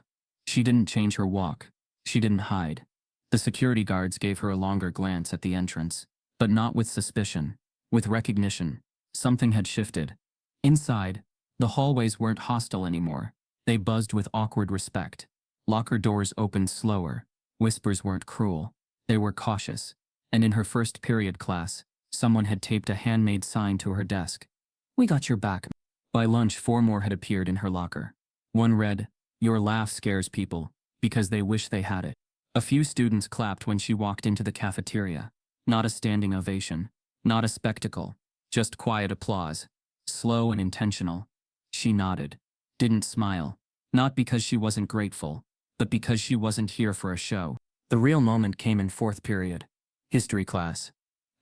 She didn't change her walk. She didn't hide. The security guards gave her a longer glance at the entrance, but not with suspicion, with recognition. Something had shifted. Inside, the hallways weren't hostile anymore. They buzzed with awkward respect. Locker doors opened slower. Whispers weren't cruel. They were cautious. And in her first period class, someone had taped a handmade sign to her desk. "We got your back." By lunch, 4 more had appeared in her locker. One read, "Your laugh scares people, because they wish they had it." A few students clapped when she walked into the cafeteria. Not a standing ovation. Not a spectacle. Just quiet applause. Slow and intentional. She nodded. Didn't smile. Not because she wasn't grateful, but because she wasn't here for a show. The real moment came in 4th period. History class.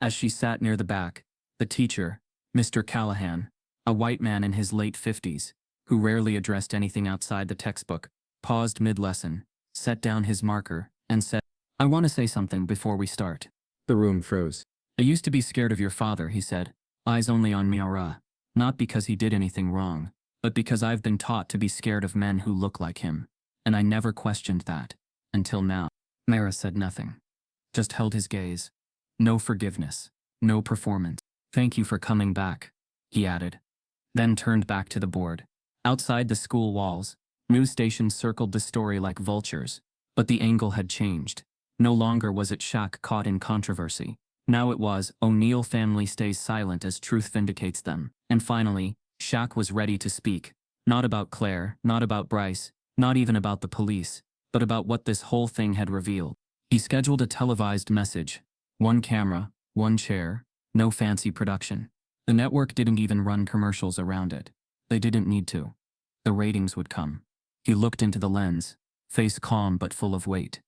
As she sat near the back, the teacher, Mr. Callahan, a white man in his late 50s, who rarely addressed anything outside the textbook, paused mid-lesson, set down his marker, and said, "I want to say something before we start." The room froze. "I used to be scared of your father," he said, eyes only on Miara, not because he did anything wrong, but because I've been taught to be scared of men who look like him, and I never questioned that, until now. Mara said nothing, just held his gaze. No forgiveness, no performance. "Thank you for coming back," he added, then turned back to the board. Outside the school walls, news stations circled the story like vultures, but the angle had changed. No longer was it Shaq caught in controversy. Now it was, O'Neal family stays silent as truth vindicates them. And finally, Shaq was ready to speak. Not about Claire, not about Bryce, not even about the police, but about what this whole thing had revealed. He scheduled a televised message. 1 camera, 1 chair, no fancy production. The network didn't even run commercials around it. They didn't need to. The ratings would come. He looked into the lens, face calm but full of weight.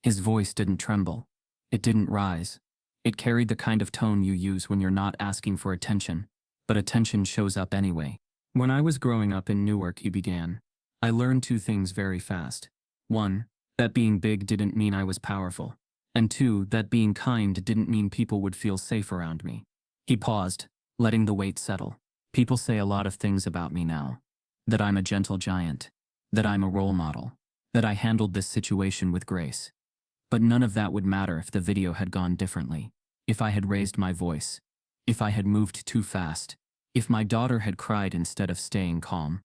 His voice didn't tremble. It didn't rise. It carried the kind of tone you use when you're not asking for attention, but attention shows up anyway. When I was growing up in Newark, he began, I learned two things very fast. One, that being big didn't mean I was powerful. And two, that being kind didn't mean people would feel safe around me. He paused, letting the weight settle. People say a lot of things about me now. That I'm a gentle giant. That I'm a role model. That I handled this situation with grace. But none of that would matter if the video had gone differently. If I had raised my voice. If I had moved too fast. If my daughter had cried instead of staying calm.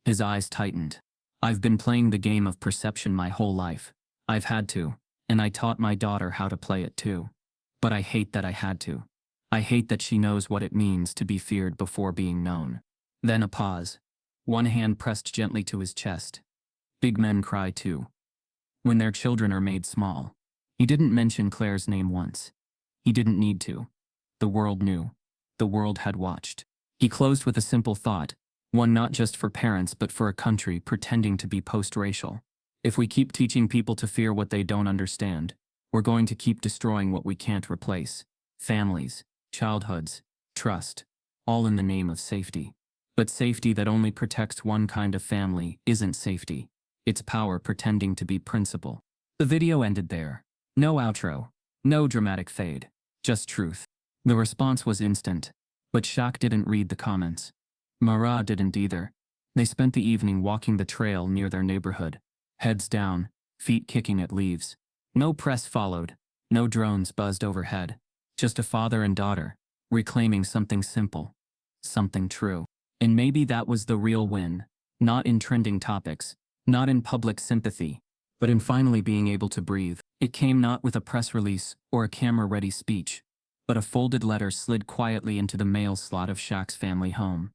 His eyes tightened. I've been playing the game of perception my whole life. I've had to, and I taught my daughter how to play it too. But I hate that I had to. I hate that she knows what it means to be feared before being known. Then a pause. One hand pressed gently to his chest. Big men cry too. When their children are made small. He didn't mention Claire's name once. He didn't need to. The world knew. The world had watched. He closed with a simple thought, one not just for parents but for a country pretending to be post-racial. If we keep teaching people to fear what they don't understand, we're going to keep destroying what we can't replace. Families, childhoods, trust, all in the name of safety. But safety that only protects one kind of family isn't safety. It's power pretending to be principle. The video ended there. No outro. No dramatic fade. Just truth. The response was instant. But Shaq didn't read the comments. Mara didn't either. They spent the evening walking the trail near their neighborhood. Heads down, feet kicking at leaves. No press followed. No drones buzzed overhead. Just a father and daughter, reclaiming something simple. Something true. And maybe that was the real win. Not in trending topics. Not in public sympathy. But in finally being able to breathe. It came not with a press release or a camera-ready speech, but a folded letter slid quietly into the mail slot of Shaq's family home.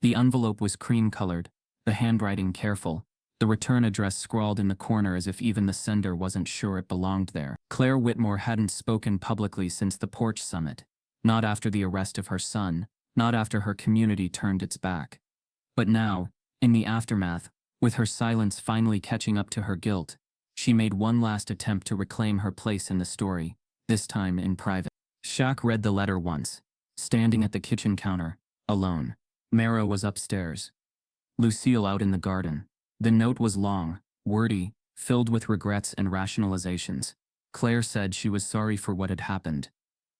The envelope was cream-colored, the handwriting careful, the return address scrawled in the corner as if even the sender wasn't sure it belonged there. Claire Whitmore hadn't spoken publicly since the porch summit, not after the arrest of her son, not after her community turned its back. But now, in the aftermath, with her silence finally catching up to her guilt, she made one last attempt to reclaim her place in the story, this time in private. Shaq read the letter once, standing at the kitchen counter, alone. Mara was upstairs. Lucille out in the garden. The note was long, wordy, filled with regrets and rationalizations. Claire said she was sorry for what had happened.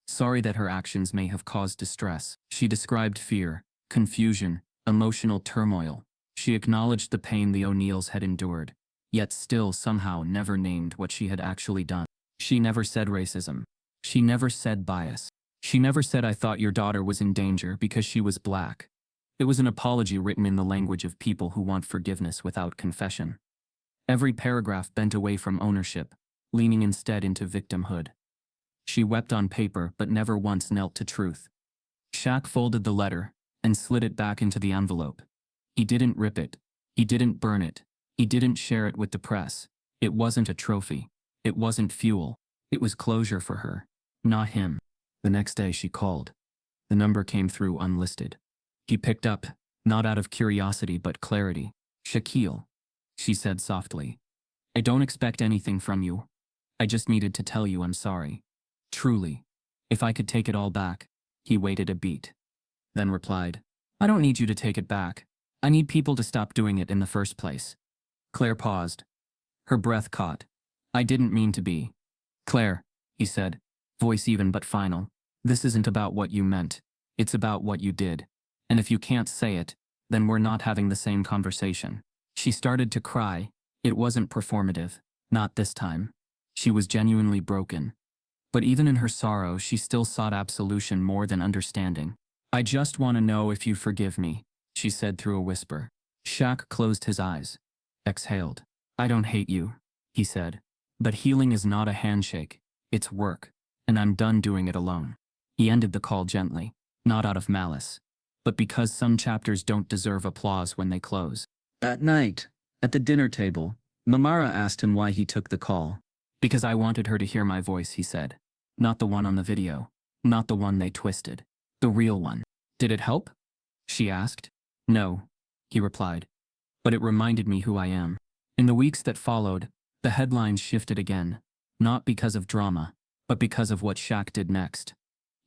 Sorry that her actions may have caused distress. She described fear, confusion, emotional turmoil. She acknowledged the pain the O'Neills had endured, yet still somehow never named what she had actually done. She never said racism. She never said bias. She never said I thought your daughter was in danger because she was black. It was an apology written in the language of people who want forgiveness without confession. Every paragraph bent away from ownership, leaning instead into victimhood. She wept on paper but never once knelt to truth. Shaq folded the letter and slid it back into the envelope. He didn't rip it. He didn't burn it. He didn't share it with the press. It wasn't a trophy. It wasn't fuel. It was closure for her, not him. The next day she called. The number came through unlisted. He picked up, not out of curiosity but clarity. Shaquille, she said softly. I don't expect anything from you. I just needed to tell you I'm sorry. Truly. If I could take it all back. He waited a beat. Then replied, I don't need you to take it back. I need people to stop doing it in the first place. Claire paused. Her breath caught. I didn't mean to be. Claire, he said, voice even but final. This isn't about what you meant. It's about what you did. And if you can't say it, then we're not having the same conversation. She started to cry. It wasn't performative. Not this time. She was genuinely broken. But even in her sorrow, she still sought absolution more than understanding. I just want to know if you forgive me, she said through a whisper. Shaq closed his eyes. Exhaled. I don't hate you, he said. But healing is not a handshake. It's work. And I'm done doing it alone. He ended the call gently, not out of malice, but because some chapters don't deserve applause when they close. That night, at the dinner table, Mamara asked him why he took the call. Because I wanted her to hear my voice, he said. Not the one on the video. Not the one they twisted. The real one. Did it help? She asked. No, he replied. But it reminded me who I am. In the weeks that followed, the headlines shifted again, not because of drama, but because of what Shaq did next.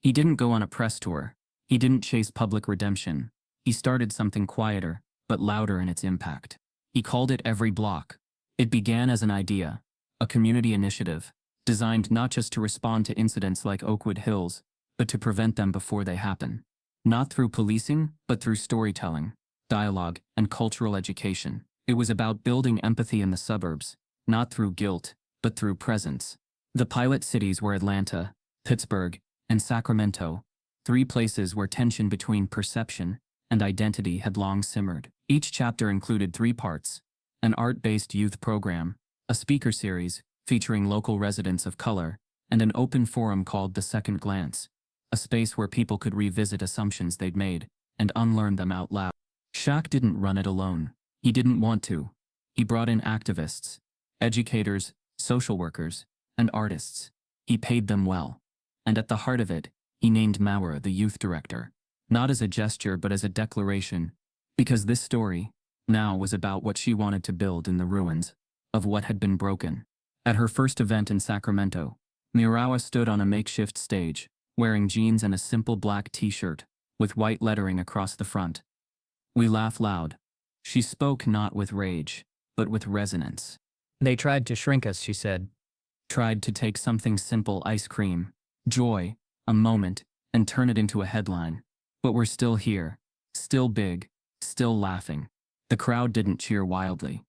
He didn't go on a press tour. He didn't chase public redemption. He started something quieter, but louder in its impact. He called it Every Block. It began as an idea, a community initiative, designed not just to respond to incidents like Oakwood Hills, but to prevent them before they happen. Not through policing, but through storytelling, dialogue, and cultural education. It was about building empathy in the suburbs, not through guilt, but through presence. The pilot cities were Atlanta, Pittsburgh, and Sacramento, three places where tension between perception and identity had long simmered. Each chapter included three parts: an art-based youth program, a speaker series featuring local residents of color, and an open forum called The Second Glance, a space where people could revisit assumptions they'd made and unlearn them out loud. Shaq didn't run it alone. He didn't want to. He brought in activists, educators, social workers, and artists. He paid them well. And at the heart of it, he named Maurer the youth director, not as a gesture but as a declaration, because this story now was about what she wanted to build in the ruins of what had been broken. At her first event in Sacramento, Murawa stood on a makeshift stage, wearing jeans and a simple black t-shirt, with white lettering across the front. We laugh loud. She spoke not with rage, but with resonance. They tried to shrink us, she said. Tried to take something simple, ice cream, joy, a moment, and turn it into a headline. But we're still here, still big, still laughing. The crowd didn't cheer wildly.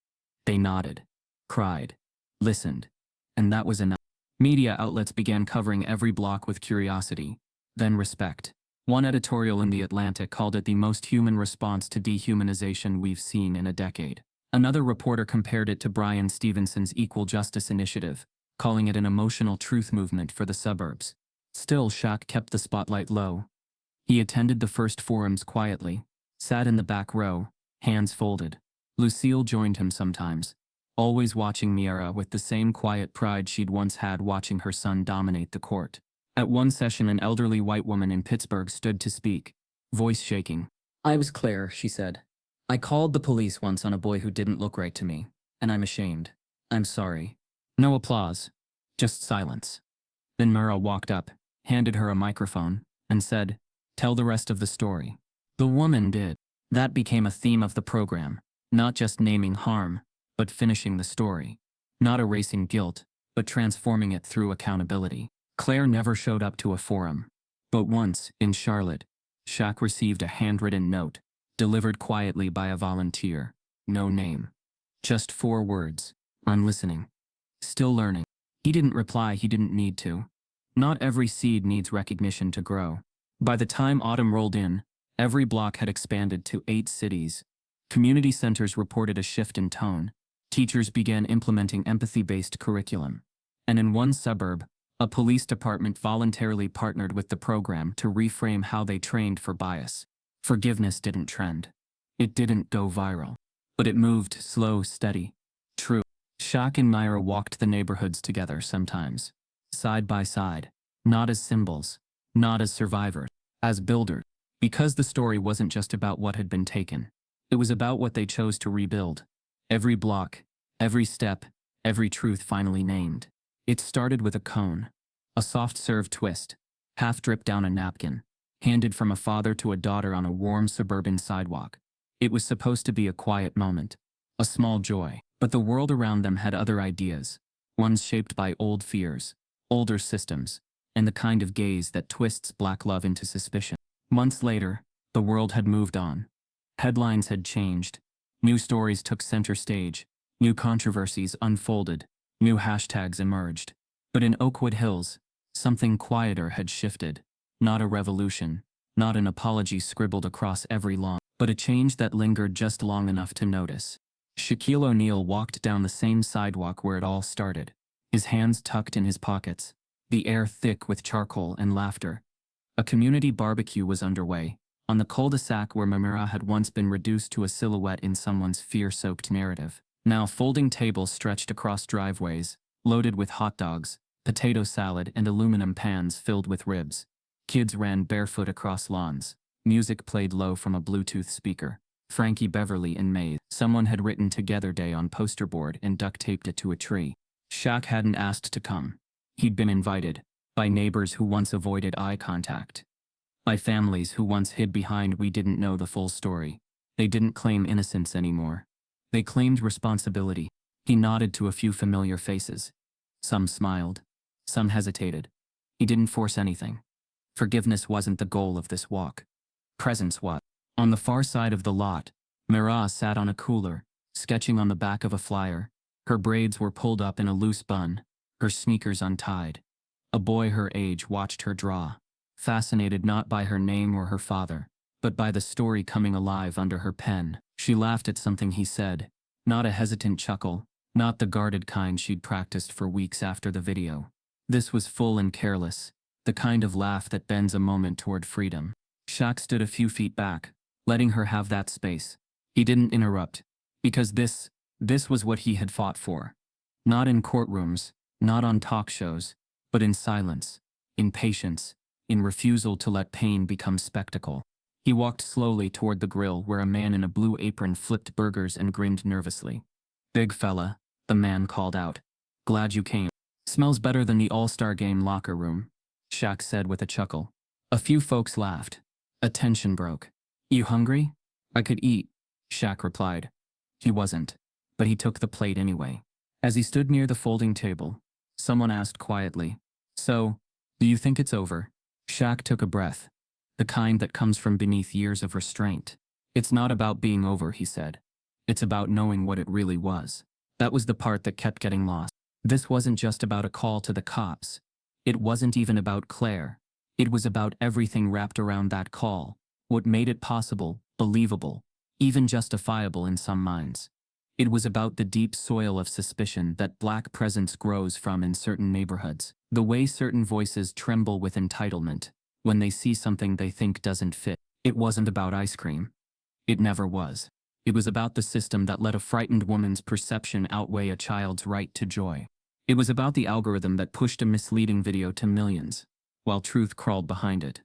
They nodded, cried, listened, and that was enough. Media outlets began covering Every Block with curiosity, then respect. One editorial in The Atlantic called it the most human response to dehumanization we've seen in a decade. Another reporter compared it to Brian Stevenson's Equal Justice Initiative, calling it an emotional truth movement for the suburbs. Still, Shaq kept the spotlight low. He attended the first forums quietly, sat in the back row, hands folded. Lucille joined him sometimes, always watching Miara with the same quiet pride she'd once had watching her son dominate the court. At one session, an elderly white woman in Pittsburgh stood to speak, voice shaking. "I was Clare," she said. "I called the police once on a boy who didn't look right to me, and I'm ashamed. I'm sorry." No applause, just silence. Then Mura walked up, handed her a microphone, and said, "Tell the rest of the story." The woman did. That became a theme of the program, not just naming harm, but finishing the story. Not erasing guilt, but transforming it through accountability. Claire never showed up to a forum. But once, in Charlotte, Shaq received a handwritten note, delivered quietly by a volunteer. No name. Just 4 words. "I'm listening. Still learning." He didn't reply, he didn't need to. Not every seed needs recognition to grow. By the time autumn rolled in, Every Block had expanded to 8 cities. Community centers reported a shift in tone. Teachers began implementing empathy-based curriculum. And in one suburb, a police department voluntarily partnered with the program to reframe how they trained for bias. Forgiveness didn't trend. It didn't go viral. But it moved slow, steady, true. Shaq and Myra walked the neighborhoods together sometimes, side by side, not as symbols, not as survivors, as builders. Because the story wasn't just about what had been taken. It was about what they chose to rebuild. Every block, every step, every truth finally named. It started with a cone, a soft-serve twist, half dripped down a napkin, handed from a father to a daughter on a warm suburban sidewalk. It was supposed to be a quiet moment, a small joy, but the world around them had other ideas, ones shaped by old fears, older systems, and the kind of gaze that twists black love into suspicion. Months later, the world had moved on. Headlines had changed. New stories took center stage. New controversies unfolded. New hashtags emerged. But in Oakwood Hills, something quieter had shifted. Not a revolution, not an apology scribbled across every lawn, but a change that lingered just long enough to notice. Shaquille O'Neal walked down the same sidewalk where it all started, his hands tucked in his pockets, the air thick with charcoal and laughter. A community barbecue was underway, on the cul-de-sac where Mamira had once been reduced to a silhouette in someone's fear-soaked narrative. Now folding tables stretched across driveways, loaded with hot dogs, potato salad, and aluminum pans filled with ribs. Kids ran barefoot across lawns. Music played low from a Bluetooth speaker. Frankie Beverly and May. Someone had written "Together Day" on poster board and duct taped it to a tree. Shaq hadn't asked to come. He'd been invited. By neighbors who once avoided eye contact. By families who once hid behind "we didn't know the full story." They didn't claim innocence anymore. They claimed responsibility. He nodded to a few familiar faces. Some smiled. Some hesitated. He didn't force anything. Forgiveness wasn't the goal of this walk. Presence was. On the far side of the lot, Mira sat on a cooler, sketching on the back of a flyer. Her braids were pulled up in a loose bun, her sneakers untied. A boy her age watched her draw, fascinated not by her name or her father, but by the story coming alive under her pen. She laughed at something he said, not a hesitant chuckle, not the guarded kind she'd practiced for weeks after the video. This was full and careless, the kind of laugh that bends a moment toward freedom. Shaq stood a few feet back, letting her have that space. He didn't interrupt, because this was what he had fought for. Not in courtrooms, not on talk shows, but in silence, in patience, in refusal to let pain become spectacle. He walked slowly toward the grill where a man in a blue apron flipped burgers and grinned nervously. "Big fella," the man called out. "Glad you came. Smells better than the All-Star Game locker room," Shaq said with a chuckle. A few folks laughed. A tension broke. "You hungry?" "I could eat," Shaq replied. He wasn't, but he took the plate anyway. As he stood near the folding table, someone asked quietly, "So, do you think it's over?" Shaq took a breath, the kind that comes from beneath years of restraint. "It's not about being over," he said. "It's about knowing what it really was." That was the part that kept getting lost. This wasn't just about a call to the cops. It wasn't even about Claire. It was about everything wrapped around that call, what made it possible, believable, even justifiable in some minds. It was about the deep soil of suspicion that black presence grows from in certain neighborhoods, the way certain voices tremble with entitlement when they see something they think doesn't fit. It wasn't about ice cream. It never was. It was about the system that let a frightened woman's perception outweigh a child's right to joy. It was about the algorithm that pushed a misleading video to millions, while truth crawled behind it.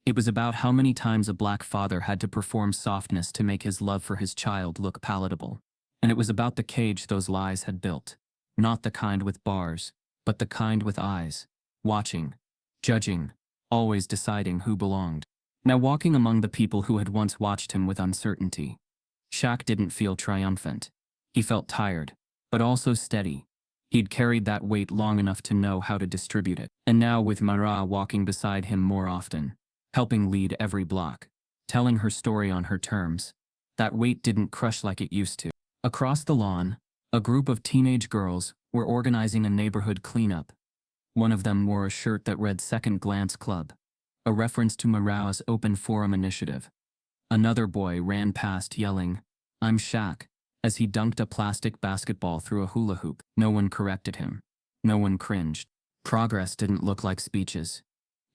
It was about how many times a black father had to perform softness to make his love for his child look palatable. And it was about the cage those lies had built. Not the kind with bars, but the kind with eyes, watching, judging, always deciding who belonged. Now walking among the people who had once watched him with uncertainty, Shaq didn't feel triumphant. He felt tired, but also steady. He'd carried that weight long enough to know how to distribute it. And now with Mara walking beside him more often, helping lead every block, telling her story on her terms, that weight didn't crush like it used to. Across the lawn, a group of teenage girls were organizing a neighborhood cleanup. One of them wore a shirt that read "Second Glance Club," a reference to Mara's Open Forum initiative. Another boy ran past yelling, "I'm Shaq," as he dunked a plastic basketball through a hula hoop. No one corrected him. No one cringed. Progress didn't look like speeches.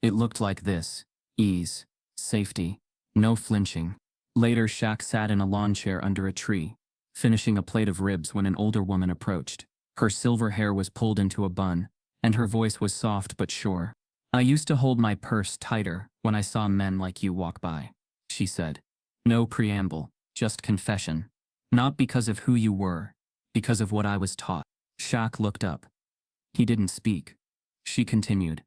It looked like this: ease, safety, no flinching. Later, Shaq sat in a lawn chair under a tree, finishing a plate of ribs when an older woman approached. Her silver hair was pulled into a bun, and her voice was soft but sure. "I used to hold my purse tighter when I saw men like you walk by," she said. No preamble, just confession. "Not because of who you were, because of what I was taught." Shaq looked up. He didn't speak. She continued,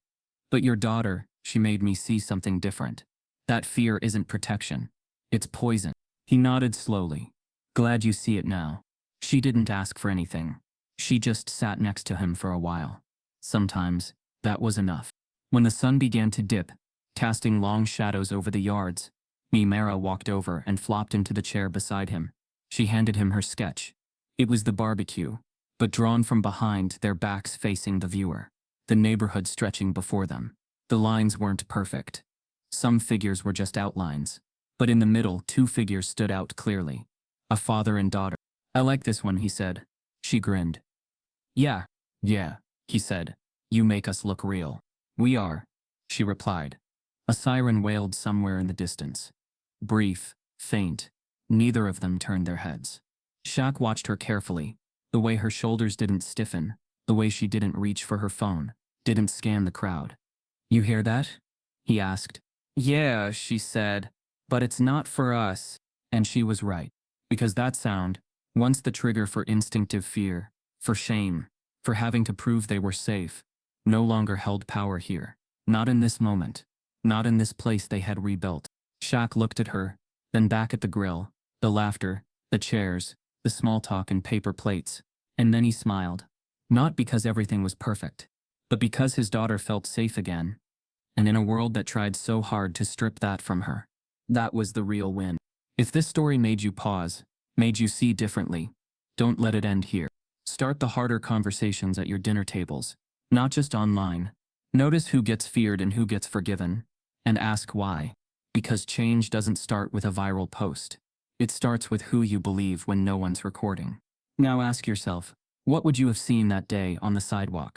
"But your daughter, she made me see something different. That fear isn't protection. It's poison." He nodded slowly. "Glad you see it now." She didn't ask for anything. She just sat next to him for a while. Sometimes, that was enough. When the sun began to dip, casting long shadows over the yards, Mara walked over and flopped into the chair beside him. She handed him her sketch. It was the barbecue, but drawn from behind, their backs facing the viewer. The neighborhood stretching before them. The lines weren't perfect. Some figures were just outlines. But in the middle, two figures stood out clearly. A father and daughter. "I like this one," he said. She grinned. Yeah, he said. "You make us look real." "We are," she replied. A siren wailed somewhere in the distance. Brief, faint. Neither of them turned their heads. Shaq watched her carefully, the way her shoulders didn't stiffen, the way she didn't reach for her phone, didn't scan the crowd. "You hear that?" he asked. "Yeah," she said. "But it's not for us." And she was right. Because that sound, once the trigger for instinctive fear, for shame, for having to prove they were safe, no longer held power here. Not in this moment. Not in this place they had rebuilt. Shaq looked at her, then back at the grill, the laughter, the chairs, the small talk and paper plates, and then he smiled. Not because everything was perfect, but because his daughter felt safe again, and in a world that tried so hard to strip that from her. That was the real win. If this story made you pause, made you see differently, don't let it end here. Start the harder conversations at your dinner tables, not just online. Notice who gets feared and who gets forgiven, and ask why. Because change doesn't start with a viral post. It starts with who you believe when no one's recording. Now ask yourself, what would you have seen that day on the sidewalk?